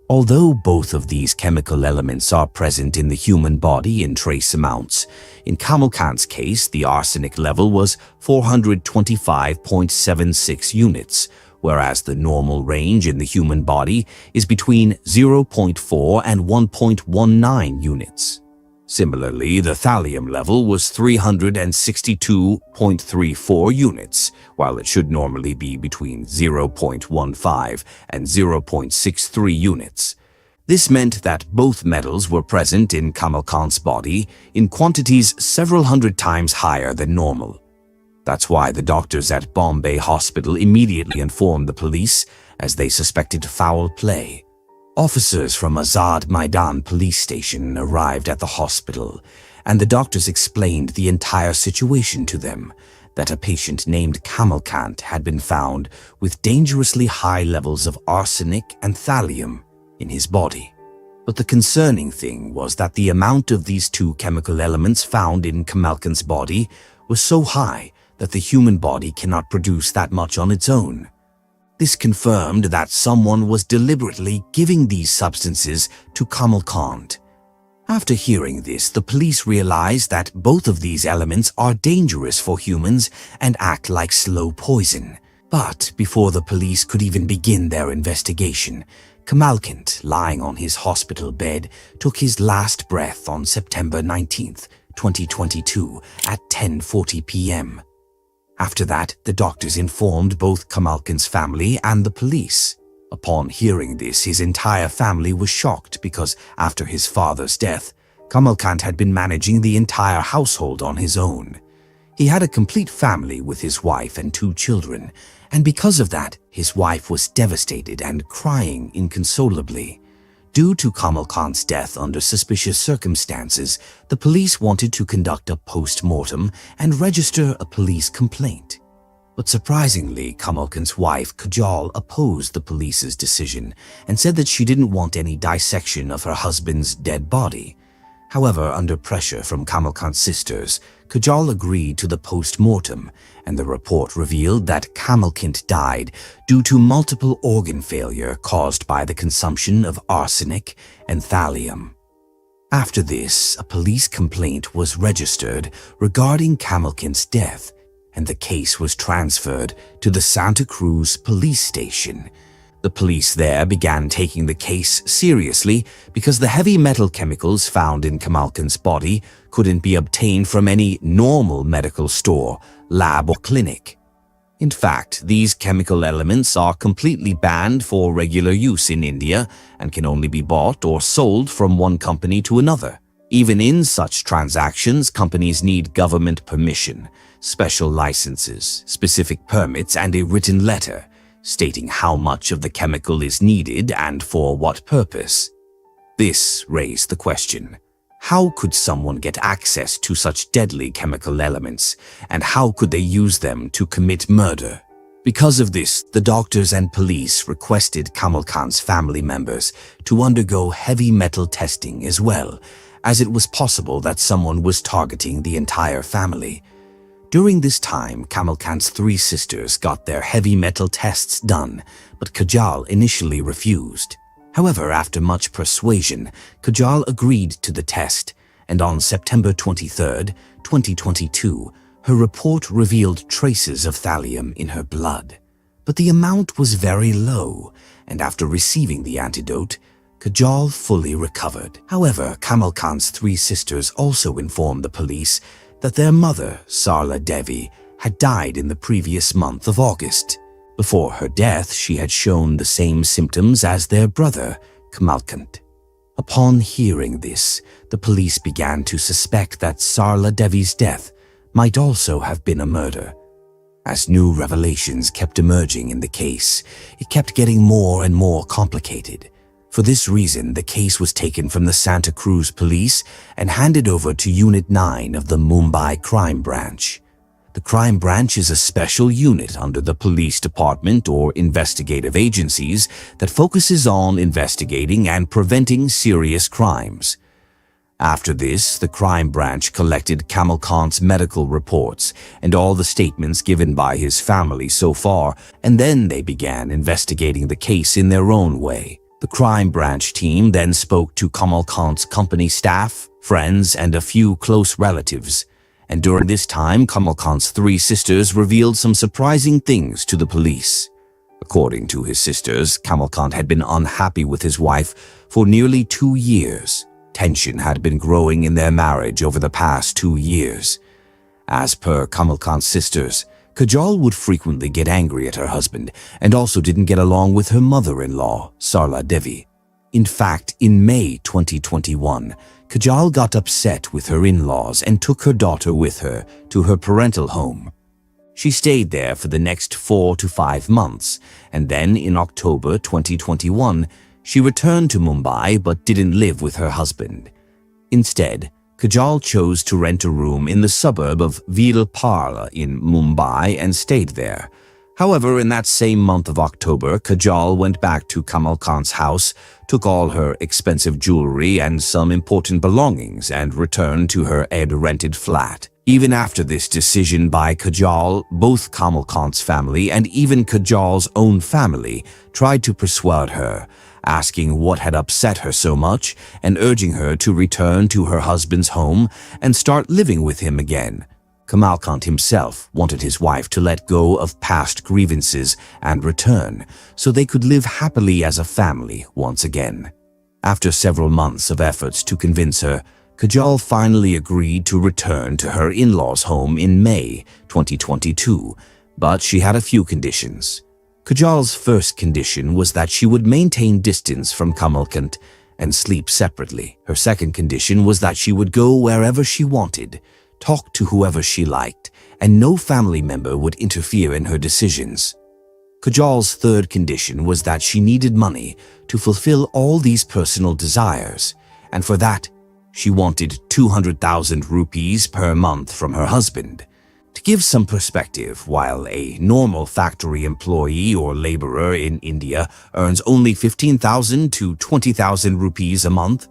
[SPEAKER 1] Although both of these chemical elements are present in the human body in trace amounts, in Kamalkant's case, the arsenic level was 425.76 units, whereas the normal range in the human body is between 0.4 and 1.19 units. Similarly, the thallium level was 362.34 units, while it should normally be between 0.15 and 0.63 units. This meant that both metals were present in Kamalkant's body in quantities several hundred times higher than normal. That's why the doctors at Bombay Hospital immediately informed the police, as they suspected foul play. Officers from Azad Maidan police station arrived at the hospital, and the doctors explained the entire situation to them, that a patient named Kamalkant had been found with dangerously high levels of arsenic and thallium in his body. But the concerning thing was that the amount of these two chemical elements found in Kamalkant's body was so high that the human body cannot produce that much on its own. This confirmed that someone was deliberately giving these substances to Kamalkant. After hearing this, the police realized that both of these elements are dangerous for humans and act like slow poison. But before the police could even begin their investigation, Kamalkant, lying on his hospital bed, took his last breath on September 19th, 2022 at 10:40 p.m. After that, the doctors informed both Kamalkant's family and the police. Upon hearing this, his entire family was shocked because after his father's death, Kamalkant had been managing the entire household on his own. He had a complete family with his wife and 2 children, and because of that, his wife was devastated and crying inconsolably. Due to Kamalkant's death under suspicious circumstances, the police wanted to conduct a post-mortem and register a police complaint. But surprisingly, Kamalkant's wife, Kajal, opposed the police's decision and said that she didn't want any dissection of her husband's dead body. However, under pressure from Kamalkant's sisters, Kajal agreed to the post-mortem, and the report revealed that Kamalkant died due to multiple organ failure caused by the consumption of arsenic and thallium. After this, a police complaint was registered regarding Kamalkant's death, and the case was transferred to the Santa Cruz police station. The police there began taking the case seriously because the heavy metal chemicals found in Kamalkant's body couldn't be obtained from any normal medical store, lab, or clinic. In fact, these chemical elements are completely banned for regular use in India and can only be bought or sold from one company to another. Even in such transactions, companies need government permission, special licenses, specific permits, and a written letter stating how much of the chemical is needed and for what purpose. This raised the question: how could someone get access to such deadly chemical elements, and how could they use them to commit murder? Because of this, the doctors and police requested Kamal Khan's family members to undergo heavy metal testing as well, as it was possible that someone was targeting the entire family. During this time, Kamal Khan's 3 sisters got their heavy metal tests done, but Kajal initially refused. However, after much persuasion, Kajal agreed to the test, and on September 23, 2022, her report revealed traces of thallium in her blood. But the amount was very low, and after receiving the antidote, Kajal fully recovered. However, Kamal Khan's 3 sisters also informed the police that their mother, Sarla Devi, had died in the previous month of August. Before her death, she had shown the same symptoms as their brother, Kamalkant. Upon hearing this, the police began to suspect that Sarla Devi's death might also have been a murder. As new revelations kept emerging in the case, it kept getting more and more complicated. For this reason, the case was taken from the Santa Cruz Police and handed over to Unit 9 of the Mumbai Crime Branch. The Crime Branch is a special unit under the police department or investigative agencies that focuses on investigating and preventing serious crimes. After this, the Crime Branch collected Kamal Khan's medical reports and all the statements given by his family so far, and then they began investigating the case in their own way. The Crime Branch team then spoke to Kamal Khan's company staff, friends, and a few close relatives. And during this time, Kamal Khan's 3 sisters revealed some surprising things to the police. According to his sisters, Kamal Khan had been unhappy with his wife for nearly 2 years. Tension had been growing in their marriage over the past 2 years. As per Kamal Khan's sisters, Kajal would frequently get angry at her husband and also didn't get along with her mother-in-law, Sarla Devi. In fact, in May 2021, Kajal got upset with her in-laws and took her daughter with her to her parental home. She stayed there for the next 4 to 5 months, and then in October 2021, she returned to Mumbai but didn't live with her husband. Instead, Kajal chose to rent a room in the suburb of Vilpara in Mumbai and stayed there. However, in that same month of October, Kajal went back to Kamal Khan's house, took all her expensive jewelry and some important belongings, and returned to her rented flat. Even after this decision by Kajal, both Kamal Khan's family and even Kajal's own family tried to persuade her, asking what had upset her so much and urging her to return to her husband's home and start living with him again. Kamal Khan himself wanted his wife to let go of past grievances and return so they could live happily as a family once again. After several months of efforts to convince her, Kajal finally agreed to return to her in-laws' home in May 2022, but she had a few conditions. Kajal's first condition was that she would maintain distance from Kamalkant and sleep separately. Her second condition was that she would go wherever she wanted, talk to whoever she liked, and no family member would interfere in her decisions. Kajal's third condition was that she needed money to fulfill all these personal desires, and for that, she wanted 200,000 rupees per month from her husband. To give some perspective, while a normal factory employee or laborer in India earns only 15,000 to 20,000 rupees a month,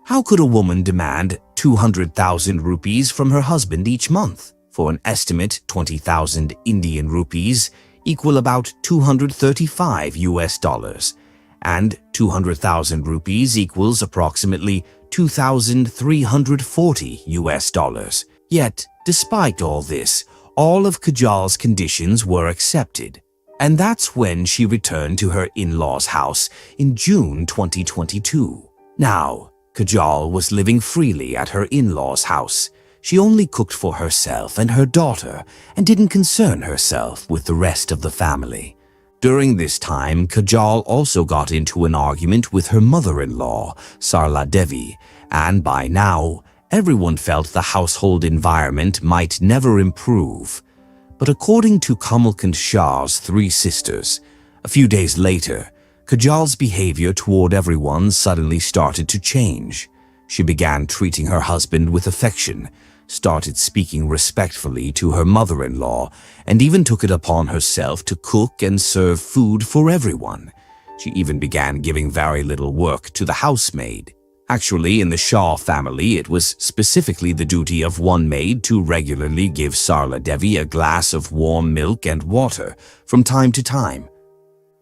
[SPEAKER 1] how could a woman demand 200,000 rupees from her husband each month? For an estimate, 20,000 Indian rupees equal about $235, and 200,000 rupees equals approximately $2,340. Yet, despite all this, all of Kajal's conditions were accepted. And that's when she returned to her in-laws' house in June 2022. Now, Kajal was living freely at her in-laws' house. She only cooked for herself and her daughter and didn't concern herself with the rest of the family. During this time, Kajal also got into an argument with her mother-in-law, Sarla Devi, and by now, everyone felt the household environment might never improve. But according to Kamalkant Shah's 3 sisters, a few days later, Kajal's behavior toward everyone suddenly started to change. She began treating her husband with affection, started speaking respectfully to her mother-in-law, and even took it upon herself to cook and serve food for everyone. She even began giving very little work to the housemaid. Actually, in the Shah family, it was specifically the duty of one maid to regularly give Sarla Devi a glass of warm milk and water from time to time.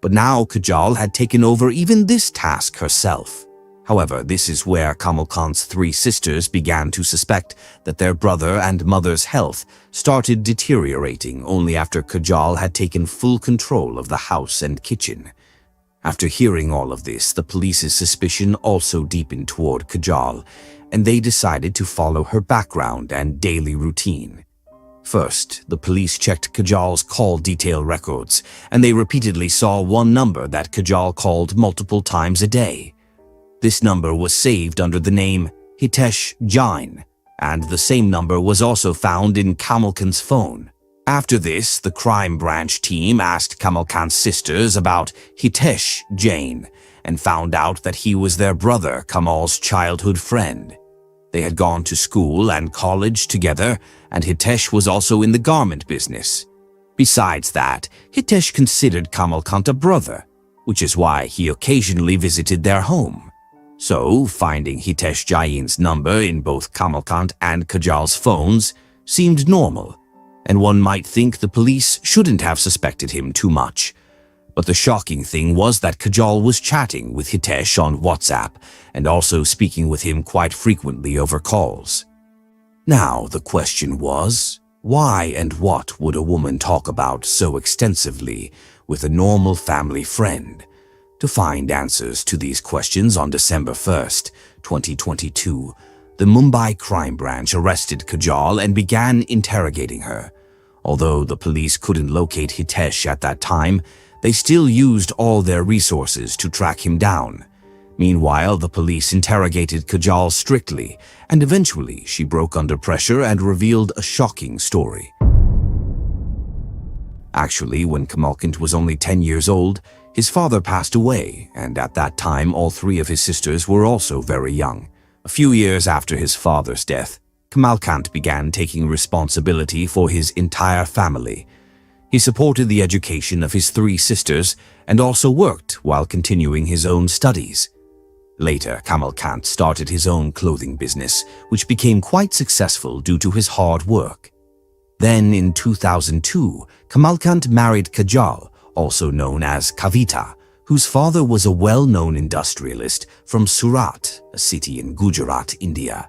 [SPEAKER 1] But now Kajal had taken over even this task herself. However, this is where Kamal Khan's three sisters began to suspect that their brother and mother's health started deteriorating only after Kajal had taken full control of the house and kitchen. After hearing all of this, the police's suspicion also deepened toward Kajal, and they decided to follow her background and daily routine. First, the police checked Kajal's call detail records, and they repeatedly saw one number that Kajal called multiple times a day. This number was saved under the name Hitesh Jain, and the same number was also found in Kamal Khan's phone. After this, the crime branch team asked Kamal Khan's sisters about Hitesh Jain and found out that he was their brother Kamal's childhood friend. They had gone to school and college together, and Hitesh was also in the garment business. Besides that, Hitesh considered Kamal Khan a brother, which is why he occasionally visited their home. So, finding Hitesh Jain's number in both Kamal Khan and Kajal's phones seemed normal, and one might think the police shouldn't have suspected him too much. But the shocking thing was that Kajal was chatting with Hitesh on WhatsApp and also speaking with him quite frequently over calls. Now the question was, why and what would a woman talk about so extensively with a normal family friend? To find answers to these questions on December 1st, 2022, the Mumbai Crime Branch arrested Kajal and began interrogating her. Although the police couldn't locate Hitesh at that time, they still used all their resources to track him down. Meanwhile, the police interrogated Kajal strictly, and eventually she broke under pressure and revealed a shocking story. Actually, when Kamalkant was only 10 years old, his father passed away, and at that time all three of his sisters were also very young. A few years after his father's death, Kamalkant began taking responsibility for his entire family. He supported the education of his three sisters and also worked while continuing his own studies. Later, Kamalkant started his own clothing business, which became quite successful due to his hard work. Then, in 2002, Kamalkant married Kajal, also known as Kavita, whose father was a well-known industrialist from Surat, a city in Gujarat, India.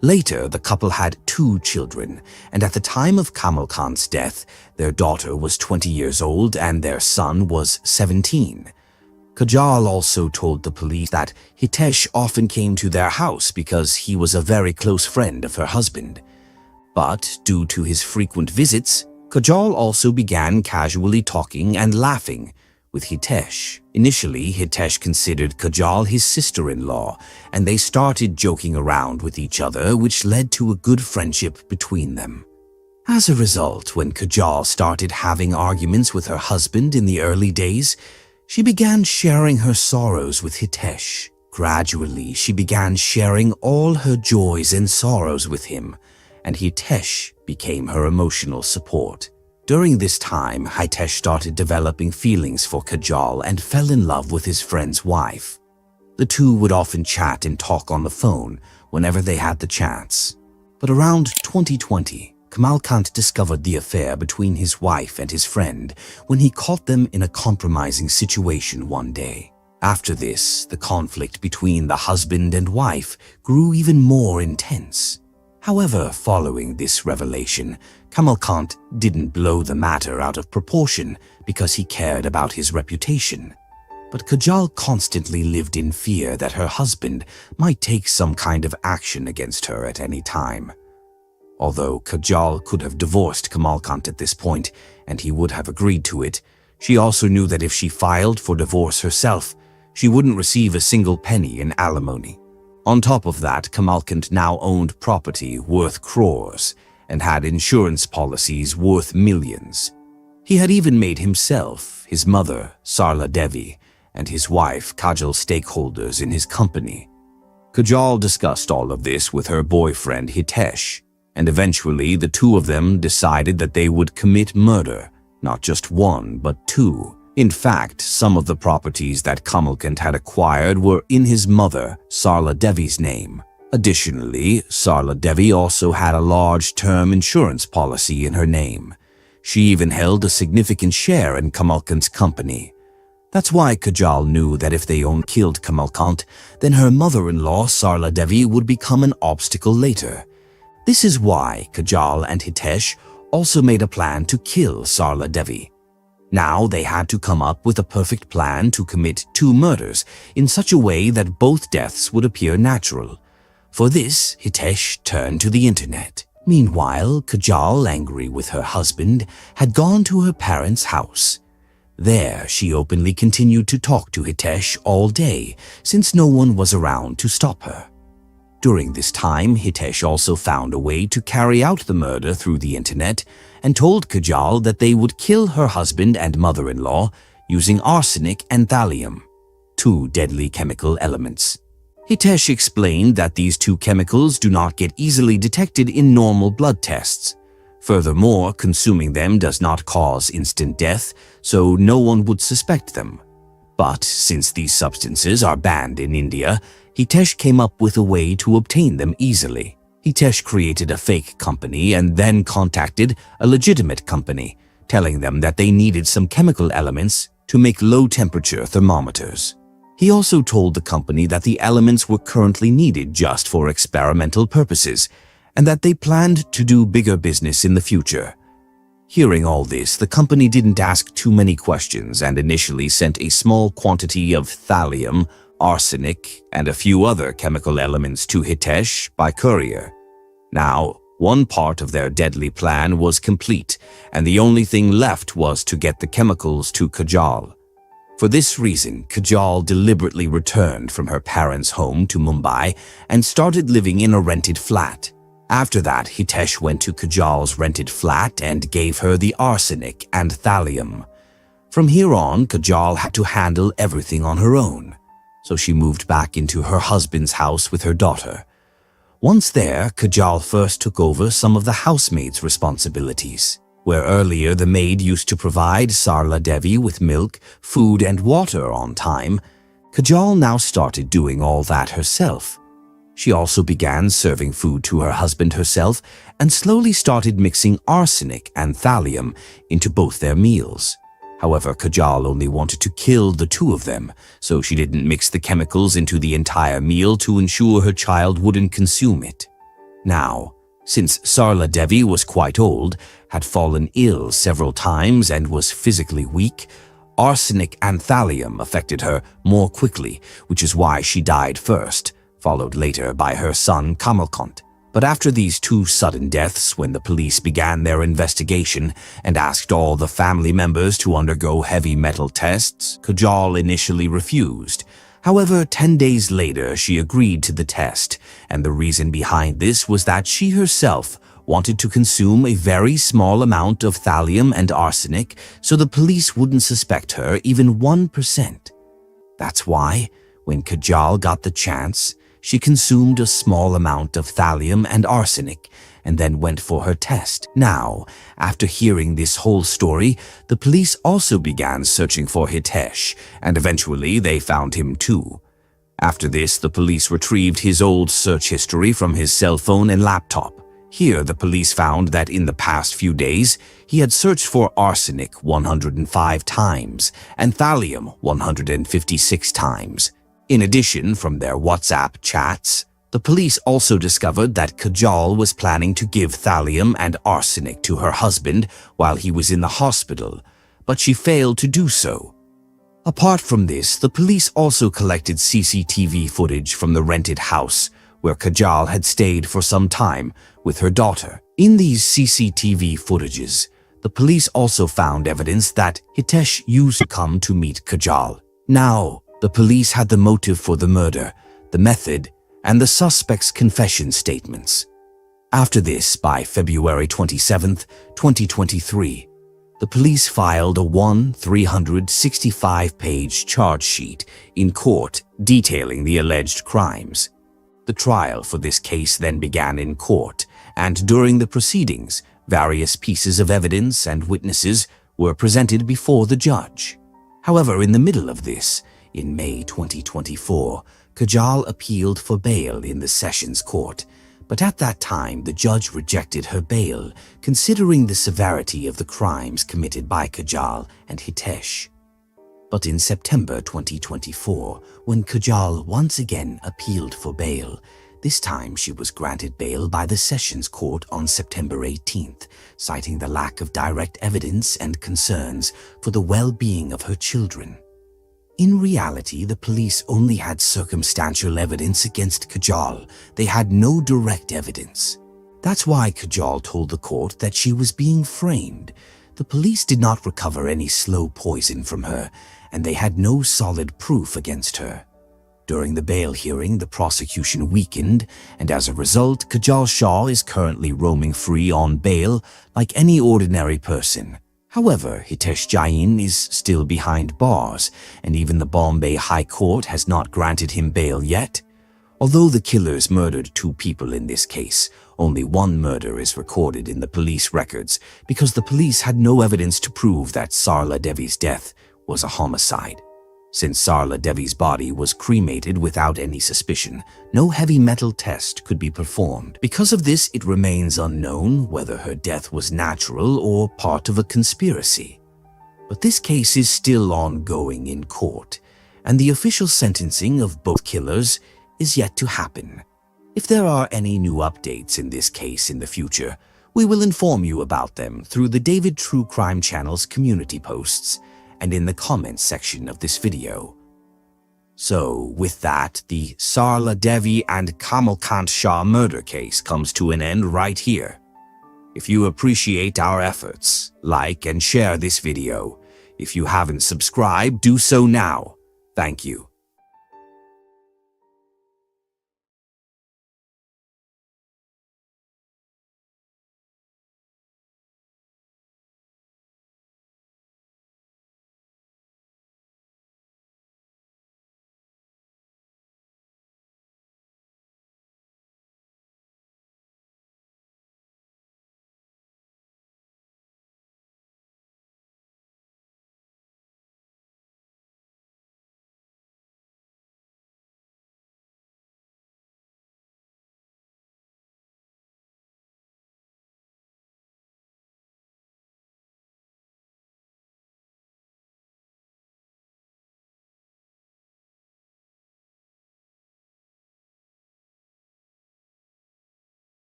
[SPEAKER 1] Later, the couple had 2 children, and at the time of Kamal Khan's death, their daughter was 20 years old and their son was 17. Kajal also told the police that Hitesh often came to their house because he was a very close friend of her husband. But due to his frequent visits, Kajal also began casually talking and laughing with Hitesh. Initially, Hitesh considered Kajal his sister-in-law, and they started joking around with each other, which led to a good friendship between them. As a result, when Kajal started having arguments with her husband in the early days, she began sharing her sorrows with Hitesh. Gradually, she began sharing all her joys and sorrows with him, and Hitesh became her emotional support. During this time, Hitesh started developing feelings for Kajal and fell in love with his friend's wife. The two would often chat and talk on the phone whenever they had the chance. But around 2020, Kamalkant discovered the affair between his wife and his friend when he caught them in a compromising situation one day. After this, the conflict between the husband and wife grew even more intense. However, following this revelation, Kamalkant didn't blow the matter out of proportion because he cared about his reputation. But Kajal constantly lived in fear that her husband might take some kind of action against her at any time. Although Kajal could have divorced Kamalkant at this point, and he would have agreed to it, she also knew that if she filed for divorce herself, she wouldn't receive a single penny in alimony. On top of that, Kamalkant now owned property worth crores and had insurance policies worth millions. He had even made himself, his mother, Sarla Devi, and his wife Kajal stakeholders in his company. Kajal discussed all of this with her boyfriend Hitesh, and eventually the two of them decided that they would commit murder, not just one but two. In fact, some of the properties that Kamalkant had acquired were in his mother, Sarla Devi's name. Additionally, Sarla Devi also had a large term insurance policy in her name. She even held a significant share in Kamalkant's company. That's why Kajal knew that if they killed Kamalkant, then her mother-in-law Sarla Devi would become an obstacle later. This is why Kajal and Hitesh also made a plan to kill Sarla Devi. Now they had to come up with a perfect plan to commit two murders in such a way that both deaths would appear natural. For this, Hitesh turned to the internet. Meanwhile, Kajal, angry with her husband, had gone to her parents' house. There, she openly continued to talk to Hitesh all day, since no one was around to stop her. During this time, Hitesh also found a way to carry out the murder through the internet and told Kajal that they would kill her husband and mother-in-law using arsenic and thallium, two deadly chemical elements. Hitesh explained that these two chemicals do not get easily detected in normal blood tests. Furthermore, consuming them does not cause instant death, so no one would suspect them. But since these substances are banned in India, Hitesh came up with a way to obtain them easily. Hitesh created a fake company and then contacted a legitimate company, telling them that they needed some chemical elements to make low-temperature thermometers. He also told the company that the elements were currently needed just for experimental purposes, and that they planned to do bigger business in the future. Hearing all this, the company didn't ask too many questions and initially sent a small quantity of thallium, arsenic, and a few other chemical elements to Hitesh by courier. Now, one part of their deadly plan was complete, and the only thing left was to get the chemicals to Kajal. For this reason, Kajal deliberately returned from her parents' home to Mumbai and started living in a rented flat. After that, Hitesh went to Kajal's rented flat and gave her the arsenic and thallium. From here on, Kajal had to handle everything on her own, so she moved back into her husband's house with her daughter. Once there, Kajal first took over some of the housemaid's responsibilities. Where earlier the maid used to provide Sarla Devi with milk, food and water on time, Kajal now started doing all that herself. She also began serving food to her husband herself and slowly started mixing arsenic and thallium into both their meals. However, Kajal only wanted to kill the two of them, so she didn't mix the chemicals into the entire meal to ensure her child wouldn't consume it. Now, since Sarla Devi was quite old, had fallen ill several times and was physically weak, arsenic and thallium affected her more quickly, which is why she died first, followed later by her son Kamalkant. But after these two sudden deaths, when the police began their investigation and asked all the family members to undergo heavy metal tests, Kajal initially refused. However, 10 days later, she agreed to the test, and the reason behind this was that she herself wanted to consume a very small amount of thallium and arsenic so the police wouldn't suspect her even 1%. That's why, when Kajal got the chance, she consumed a small amount of thallium and arsenic and then went for her test. Now, after hearing this whole story, the police also began searching for Hitesh, and eventually they found him too. After this, the police retrieved his old search history from his cell phone and laptop. Here, the police found that in the past few days, he had searched for arsenic 105 times and thallium 156 times. In addition, from their WhatsApp chats, the police also discovered that Kajal was planning to give thallium and arsenic to her husband while he was in the hospital, but she failed to do so. Apart from this, the police also collected CCTV footage from the rented house where Kajal had stayed for some time with her daughter. In these CCTV footages, the police also found evidence that Hitesh used to come to meet Kajal. Now, the police had the motive for the murder, the method, and the suspect's confession statements. After this, by February 27, 2023, The police filed a 365-page charge sheet in court detailing the alleged crimes. The trial for this case then began in court, and during the proceedings, various pieces of evidence and witnesses were presented before the judge. However, in the middle of this, in May 2024, Kajal appealed for bail in the Sessions Court, but at that time the judge rejected her bail, considering the severity of the crimes committed by Kajal and Hitesh. But in September 2024, when Kajal once again appealed for bail, this time she was granted bail by the Sessions Court on September 18th, citing the lack of direct evidence and concerns for the well-being of her children. In reality, the police only had circumstantial evidence against Kajal. They had no direct evidence. That's why Kajal told the court that she was being framed. The police did not recover any slow poison from her, and they had no solid proof against her. During the bail hearing, the prosecution weakened, and as a result, Kajal Shah is currently roaming free on bail like any ordinary person. However, Hitesh Jain is still behind bars, and even the Bombay High Court has not granted him bail yet. Although the killers murdered 2 people in this case, only 1 murder is recorded in the police records because the police had no evidence to prove that Sarla Devi's death was a homicide. Since Sarla Devi's body was cremated without any suspicion, no heavy metal test could be performed. Because of this, it remains unknown whether her death was natural or part of a conspiracy. But this case is still ongoing in court, and the official sentencing of both killers is yet to happen. If there are any new updates in this case in the future, we will inform you about them through the David True Crime Channel's community posts and in the comments section of this video. So, with that, the Sarla Devi and Kamalkant Shah murder case comes to an end right here. If you appreciate our efforts, like and share this video. If you haven't subscribed, do so now. Thank you.